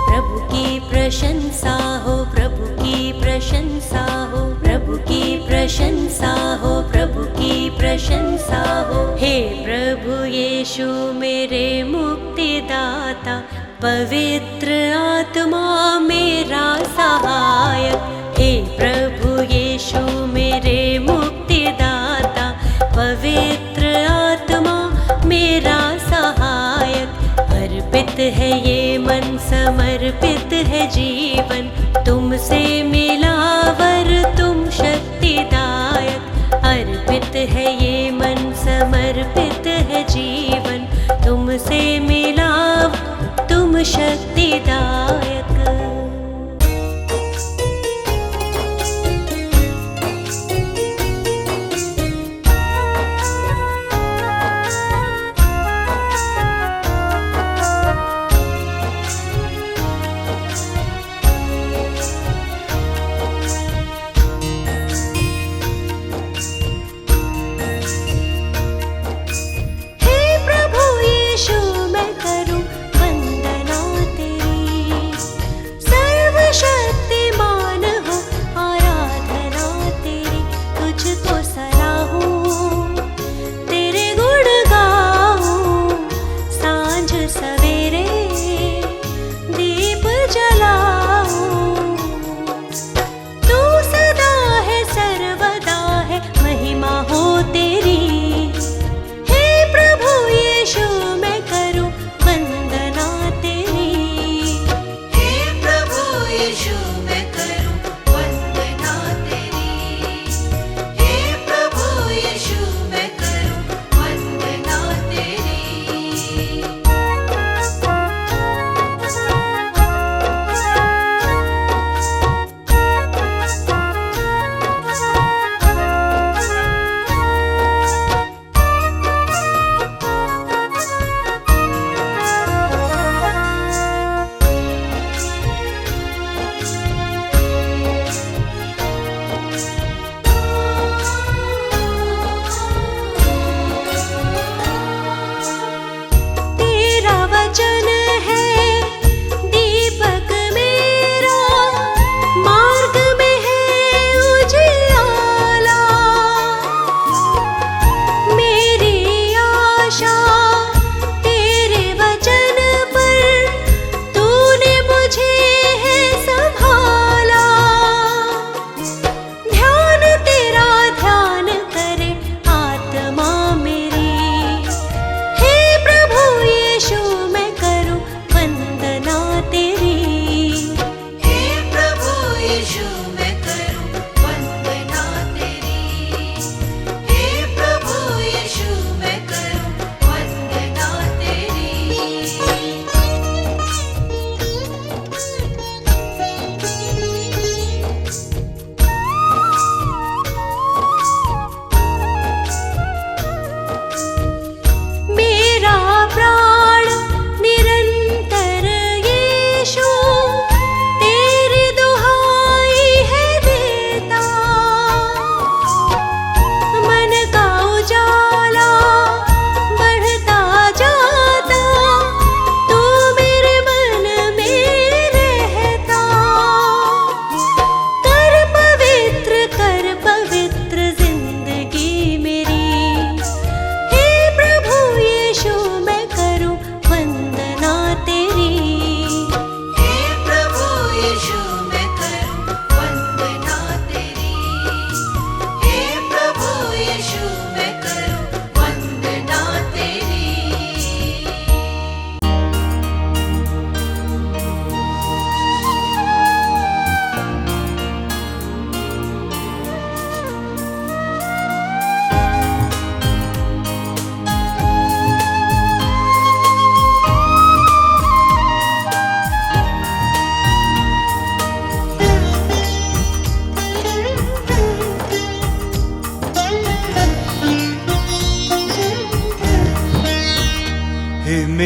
प्रभु की प्रशंसा हो, प्रभु की प्रशंसा हो, प्रभु की प्रशंसा हो, प्रभु की प्रशंसा हो। हे प्रभु यीशु मेरे मुक्तिदाता, पवित्र आत्मा मेरा सहायक। हे प्रभु यीशु मेरे मुक्तिदाता, पवित्र आत्मा मेरा सहायक। अर्पित है ये मन, समर्पित है जीवन, तुमसे मिला वर तुम शक्तिदायक। अर्पित है ये मन, समर्पित है जीवन, तुमसे मिला तुम शक्तिदायक। हे प्रभु यीशु मैं करूं वंदना तेरी,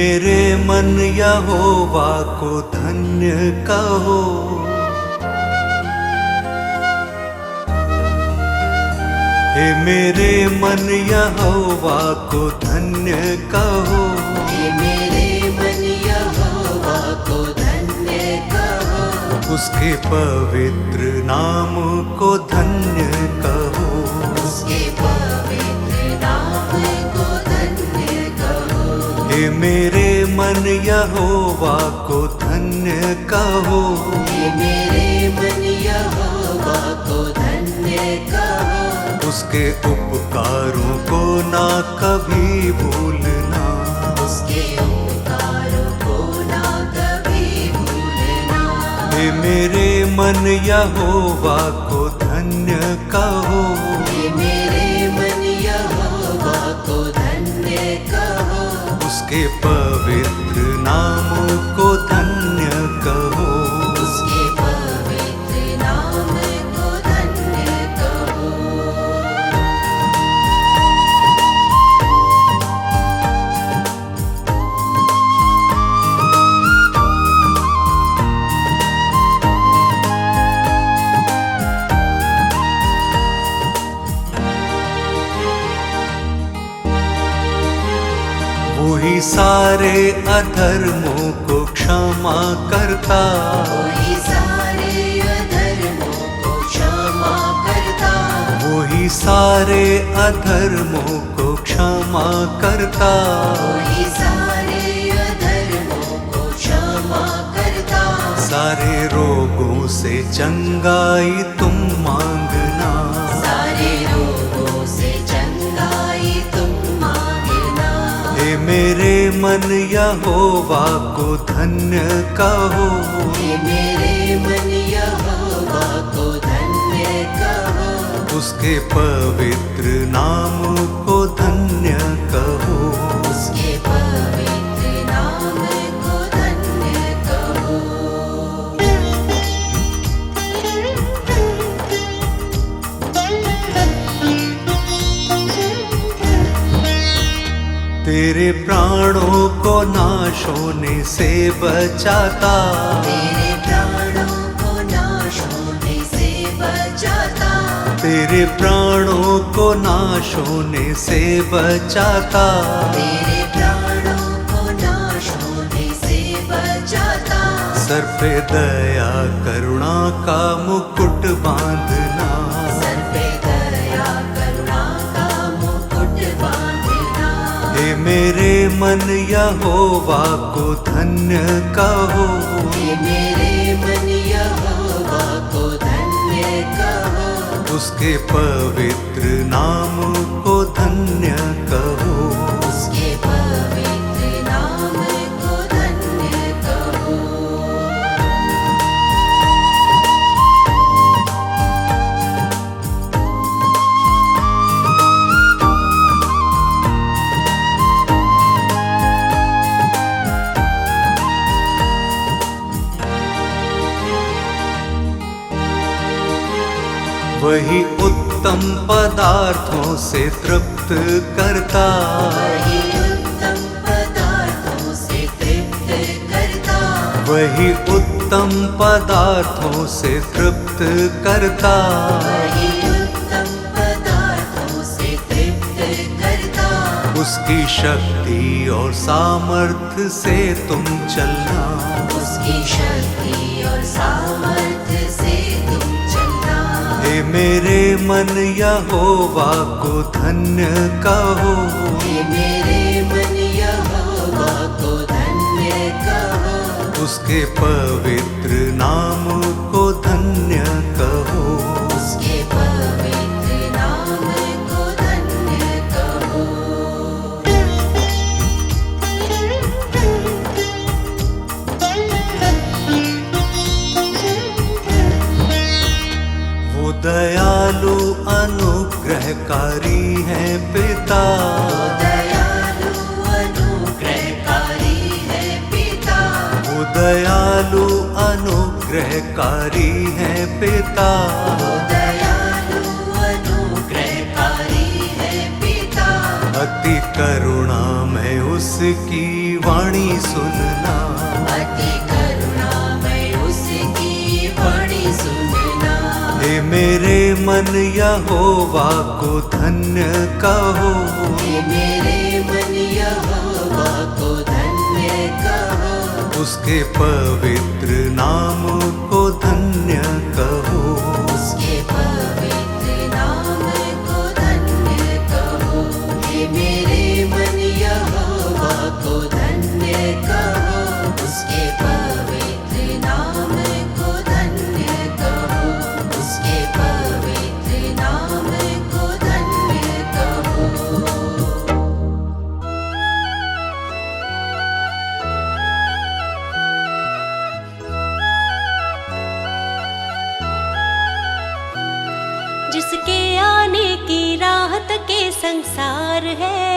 मेरे मन यहोवा को धन्य कहो। हे मेरे मन यहोवा को धन्य कहो। हे मेरे मन यहोवा को धन्य कहो। उसके पवित्र नाम को धन्य कहो। उसके पवित्र नाम को धन्य कहो। हे मेरे मन यहोवा को धन्य कहो। हे मेरे मन यहोवा को धन्य कहो। उसके उपकारों को ना कभी भूलना। उसके उपकारों को ना कभी भूलना। हे मेरे मन यहोवा को धन्य कहो। हे मेरे मन यहोवा को धन्य कहो। उसके पवित्र नाम को धन्य कहो। उसके पवित्र नाम को धन्य कहो। वही सारे अधर्मों को क्षमा करता। वही सारे अधर्मों को क्षमा करता। वही सारे अधर्मों को क्षमा करता। वही सारे अधर्मों को क्षमा करता। सारे रोगों से चंगाई तुम मांगना। सारे रोगों से चंगाई तुम मांगना। हे मेरे मन यहोवा को धन्य कहो। हे मेरे मन यहोवा को धन्य कहो। उसके पवित्र नाम को धन्य कहो। उसके पवित्र नाम को धन्य कहो। तेरे प्राणों को नाश होने से बचाता। तेरे प्राणों को नाश होने से बचाता। तेरे प्राणों को नाश होने से बचाता। तेरे प्राणों को नाश होने से बचाता। सर पे दया करुणा का मुकुट बांधना। सर पे दया करुणा का मुकुट बांधना। हे मेरे मन यहोवा को धन्य कहो। हे मेरे मन यहोवा को धन्य कहो। उसके पवित्र नाम को धन्य कहो। उसके पवित्र नाम को धन्य कहो। वही उत्तम पदार्थों से तृप्त करता। वही उत्तम पदार्थों से तृप्त करता। वही उत्तम पदार्थों से तृप्त करता। वही उत्तम पदार्थों से तृप्त करता। उसकी शक्ति और सामर्थ्य से तुम चलना। उसकी शक्ति और सामर्थ्य से तुम चलना। हे मेरे मन यहोवा को धन्य कहो। हे मेरे मन यहोवा को धन्य कहो। उसके पवित्र नाम को धन्य कहो। उसके पवित्र नाम को धन्य कहो। वो दयालु अनुग्रहकारी है पिता। दयालु अनुग्रहकारी है पिता। वो दयालु अनुग्रहकारी है पिता। दयालु अनुग्रहकारी है पिता। अति करुणा में उसकी वाणी सुनना। अति करुणामय उसकी वाणी सुनना। हे मेरे मन यहोवा को धन्य कहो। हे मेरे मन यहोवा को धन्य कहो। उसके पवित्र नाम को धन्य कहो। उसके पवित्र नाम को धन्य कहो। हे मेरे मन यहोवा को धन्य कहो। उसके पवित्र नाम को धन्य कहो। उसके पवित्र नाम को धन्य कहो। जिसके आने की राहत के संसार है,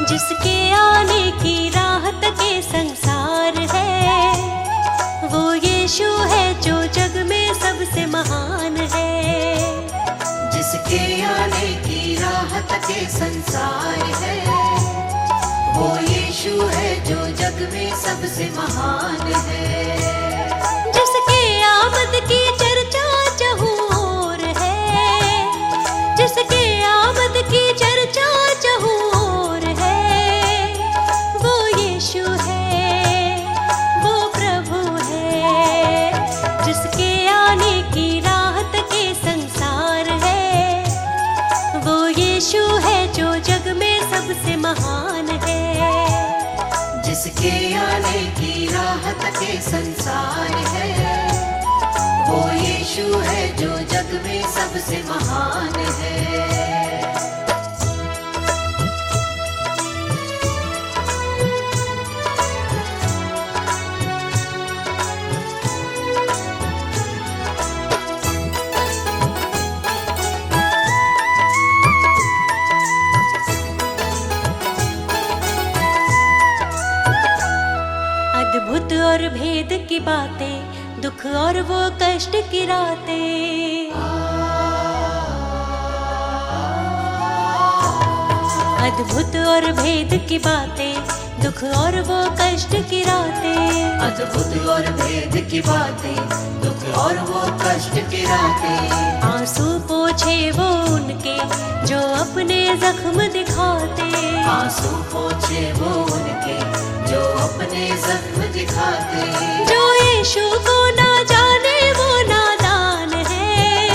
जिसके आने की राहत के संसार है, वो यीशु है जो जग में सबसे महान है। जिसके आने की राहत के संसार है, वो यीशु है जो जग में सबसे महान है। जिसके आमद की चर्चा चहु ओर है, जिसके आमद की चर्चा चहु ओर है, वो यीशु है, वो प्रभु है। जिसके आने की राहत के संसार है, वो यीशु है जो जग में सबसे महान है। जिसके आने की राहत के संसार है, वो यीशु है जो जग में सबसे महान है। अद्भुत और भेद की बातें, दुख और वो कष्ट की रातें। अद्भुत और भेद की बातें, दुख और वो कष्ट की रातें। अद्भुत और भेद की बातें, दुख और वो कष्ट की रातें। आंसू पोछे वो उनके जो अपने जख्म दिखाते। आंसू पोछे वो उनके जो अपने जख्म दिखाते। जो यीशु को ना जाने वो नादान है।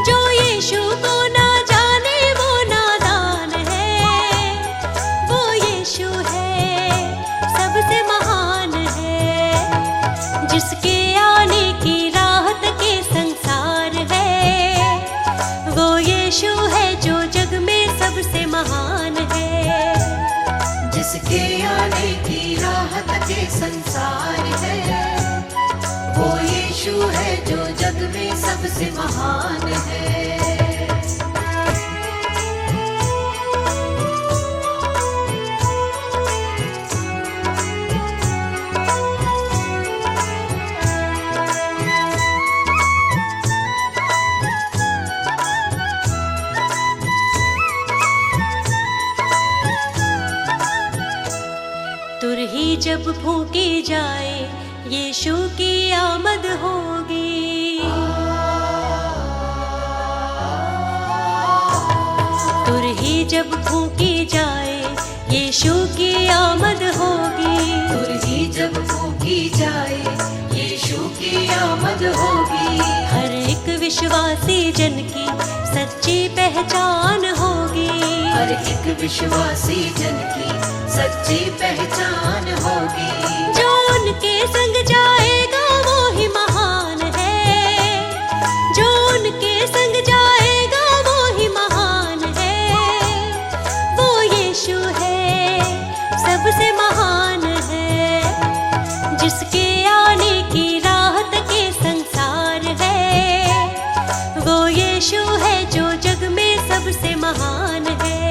जो यीशु को ना जाने वो नादान है। वो यीशु है, सबसे महान है। जिसके आने की राहत के संसार है, वो यीशु है जो जग में सबसे महान है। जिसके आने की राहत के संसार है, वो यीशु है जो जग में सबसे महान है। तुरही जब फूकी जाए, यीशु की आमद होगी। तुरही जब फूकी जाए, यीशु की आमद होगी। तुरही जब फूकी जाए, यीशु की आमद होगी। हर एक विश्वासी जन की सच्ची पहचान होगी। हर एक विश्वासी जन की सच्ची पहचान होगी। जो उनके संग जाएगा वो ही महान है। जो उनके संग जाएगा वो ही महान है। वो यीशु है, सबसे महान है। जिसके आने की राहत के संसार है, वो यीशु है जो जग में सबसे महान है।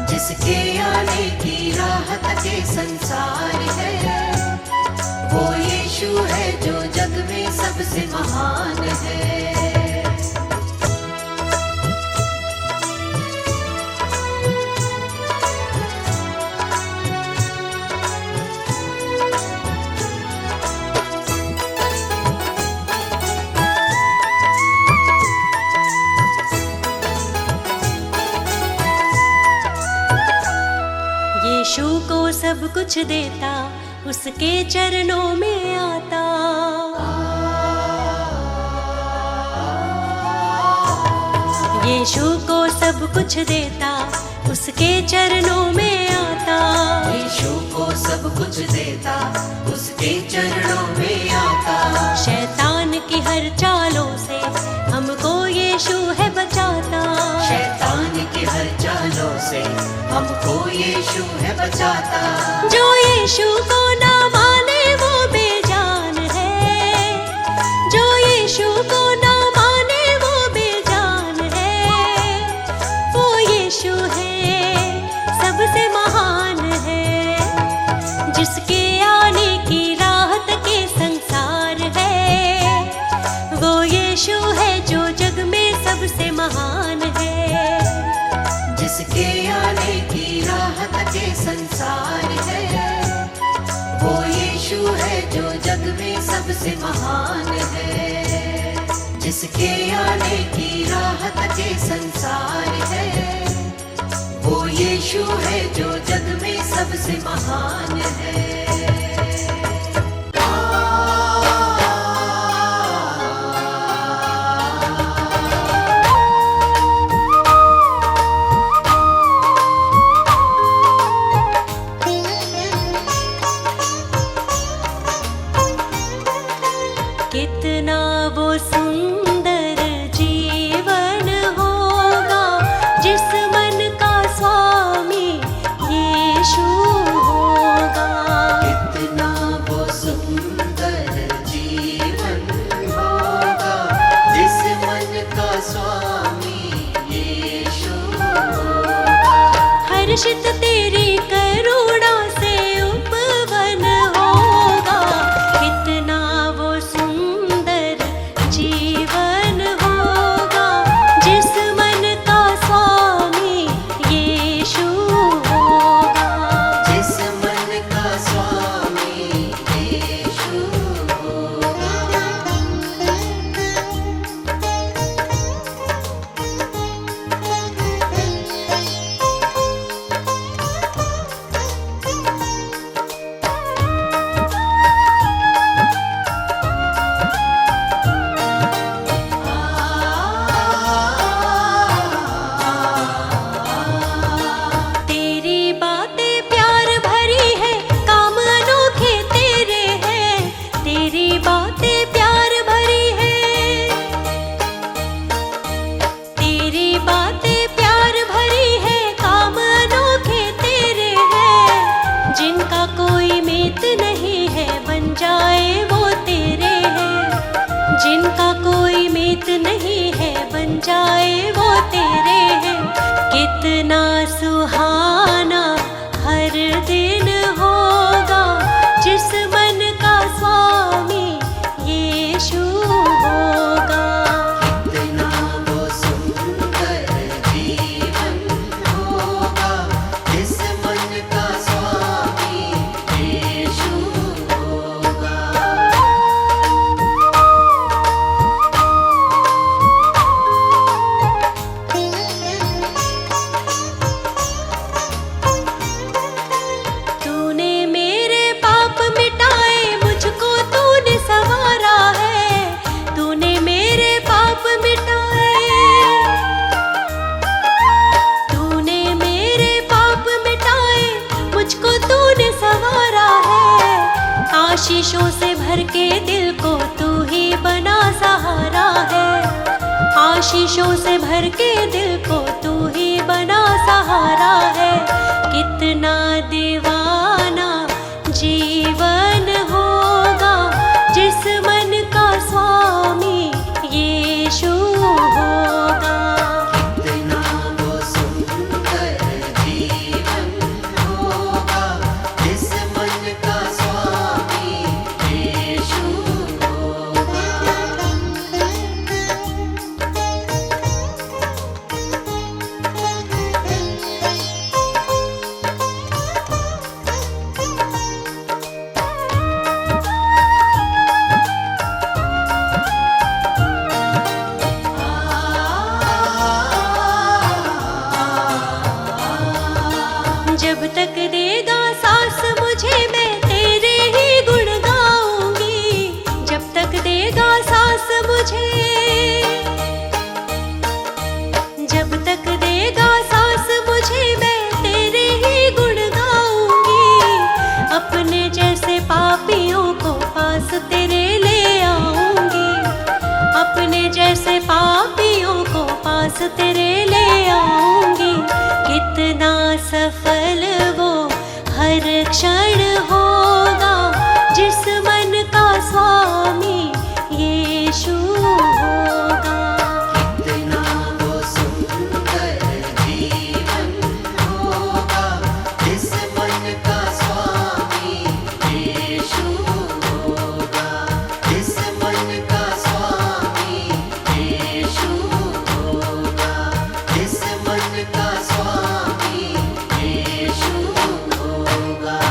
जिसके आने की राहत के संसार है, वो यीशु है जो जग में सबसे महान है। सब कुछ देता, उसके चरणों में आता। यीशु को सब कुछ देता, उसके चरणों में आता। यीशु को सब कुछ देता, उसके चरणों में आता। शैतान की हर चालों से हमको यीशु है बचाता। शैतान की हर चालों से हमको यीशु है बचाता। जो यीशु को ना माने वो बेजान है, जो यीशु को ना माने वो बेजान है। वो यीशु है सबसे महान है, जिसके आने की राहत के संसार है। वो यीशु है जो जग में सबसे महान है, जिसके आने की राहत के संसार है। वो यीशु है जो जग में सबसे महान है, जिसके आने की राहत के संसार है। वो यीशु है जो जग में सबसे महान है। कितना वो सुंदर जीवन होगा, जिस मन का स्वामी यीशु होगा। कितना वो सुंदर जीवन होगा, जिस मन का स्वामी यीशु होगा। हर्षित तेरी करुणा से उपवन होगा। कितना वो सुंदर जीवन होगा, जिस मन का स्वामी यीशु होगा। जिस मन का स्वामी यीशु होगा। तेरी बातें प्यार भरी है, काम अनोखे तेरे हैं। तेरी बातें प्यार भरी है, तेरी बातें प्यार भरी है, काम अनोखे तेरे हैं। जिनका कोई मीत नहीं है, बन जाए वो तेरे हैं। जिनका कोई मीत नहीं है, बन जाए वो तेरे हैं। कितना सुहाना हर दिन होगा, जिस मन का स्वामी यीशु होगा। कितना वो सुंदर जीवन होगा, जिस मन का स्वामी यीशु होगा। तूने मेरे पाप मिटाए, मुझको तूने संवारा है। तूने मेरे पाप मिटाए, तूने मेरे पाप मिटाए, मुझको तूने संवारा है। आशीषों से भर के दिल को तू ही बना सहारा है। आशीषों से भर के दिल को तू ही बना सहारा है। कितना दीवाना जीवन होगा, जिस मन का स्वामी यीशु होगा। कितना वो सुंदर जीवन होगा, जिस मन का स्वामी यीशु होगा। क्षण होगा जिस मन का स्वामी यीशु होगा। कितना वो सुंदर जीवन होगा जिस मन का स्वामी यीशु होगा, जिस मन का स्वामी यीशु होगा, जिस मन का स्वामी यीशु होगा।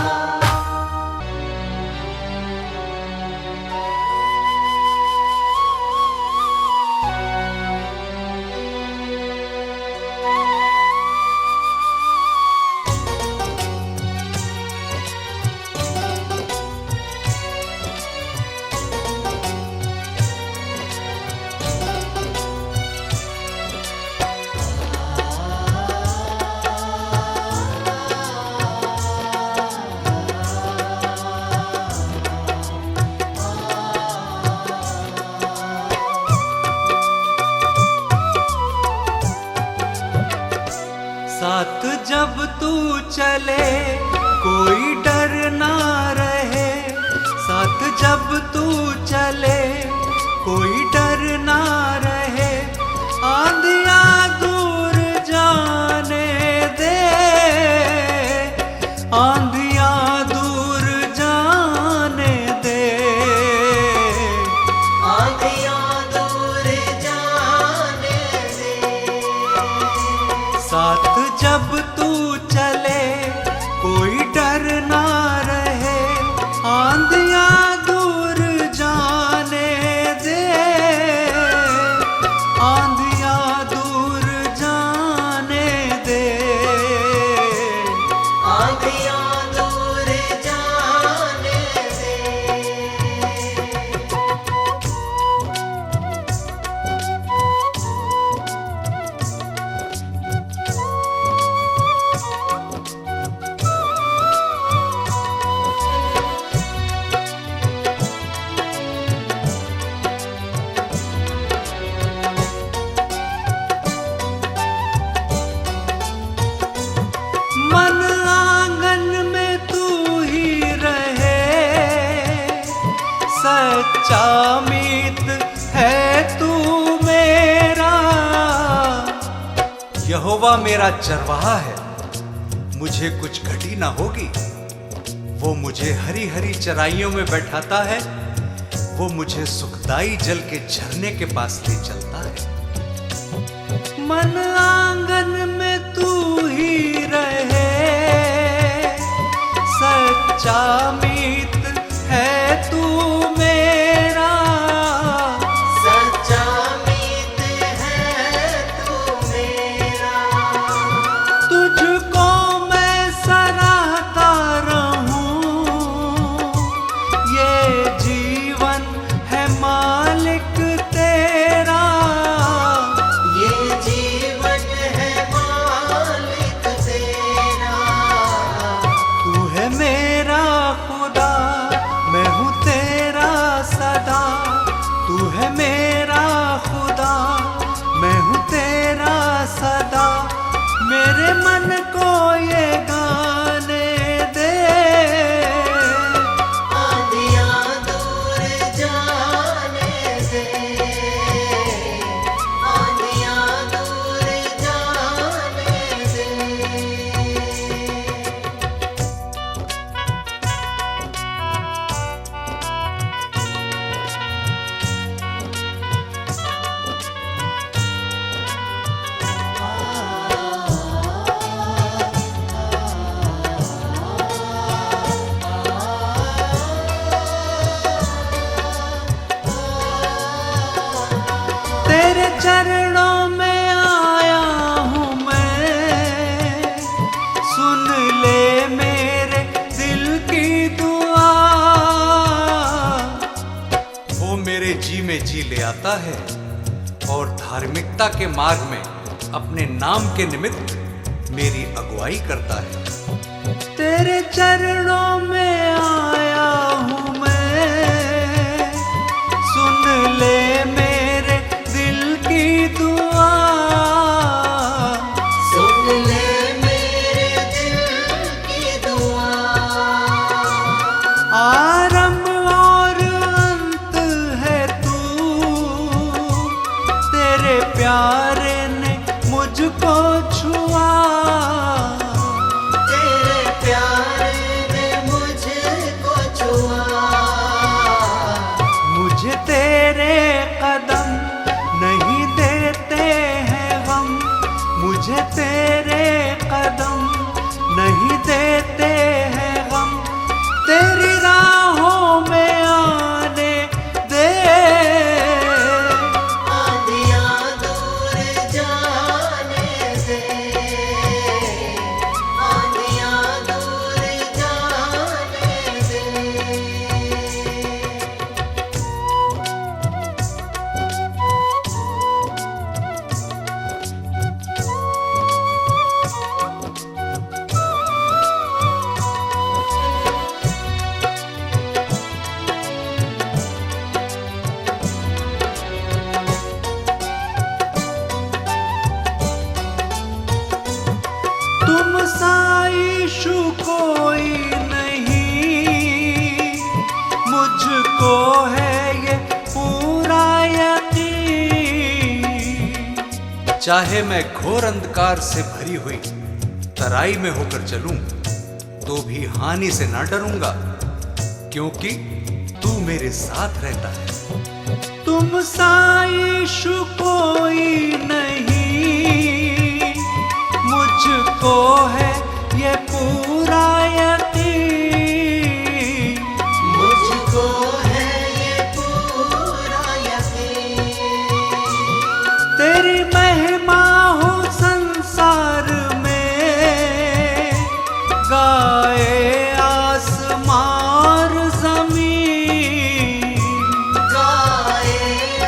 साथ जब तू चले कोई डर ना रहे, साथ जब तू चले कोई डर ना रहे। आंधिया दूर जाने दे, आंधिया दूर जाने दे, आंधिया दूर जाने दे। साथ जब तू चले कोई डर ना रहे। आंधिया दूर जाने दे, आंधिया दूर जाने दे। आंधिया दूर जाने दे। मन आंगन में तू ही रहे, सच्चा मीत है तू मेरा। यहोवा मेरा चरवाहा है, मुझे कुछ घटी ना होगी। वो मुझे हरी हरी चराइयों में बैठाता है, वो मुझे सुखदाई जल के झरने के पास ले चलता है। मन आंगन में तू ही रहे, सच्चा मीत है तू मेरा। सच्चा मीत है तू मेरा। तुझको मैं सराहता रहूं, ये जीवन है मालिक तेरा। ये जीवन है मालिक तेरा। तू है मेरा खुदा, मैं हूँ तेरा सदा। तू है मेरा खुदा, मैं हूँ तेरा सदा। मेरे मन को ये गाने दे, आंधिया दूर जाने दे। आंधिया दूर जाने दे। तेरे चरणों में आया हूँ मैं, सुन ले मेरे दिल की दुआ। वो मेरे जी में जी ले आता है और धार्मिकता के मार्ग में अपने नाम के निमित्त मेरी अगुवाई करता है। तेरे चरणों में आया हूँ मैं, सुन ले मेरे दिल की दुआ। सुन ले मेरे दिल की दुआ। तेरे कदम नहीं देते हैं गम, तेरी राहों में आने दे। आंधियाँ दूर जाने दे, आंधियाँ दूर जाने दे। तुम सा यीशु कोई नहीं, मुझको है ये पूरा यकीन। चाहे मैं घोर अंधकार से भरी हुई तराई में होकर चलूं, तो भी हानि से ना डरूंगा, क्योंकि तू मेरे साथ रहता है। तुम सा यीशु कोई नहीं, मुझको है ये पूरा यकीन। मुझको है ये पूरा यकीन। तेरी महिमा हो संसार में, गाए आसमान जमीन। गाए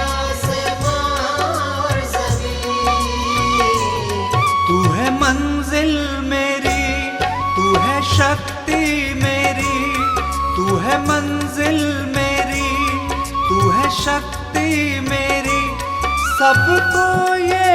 आसमान ज़मीन। तू है मंजिल मेरी, तू है शक्ति मेरी, तू है मंजिल मेरी, तू है शक्ति मेरी। सबको ये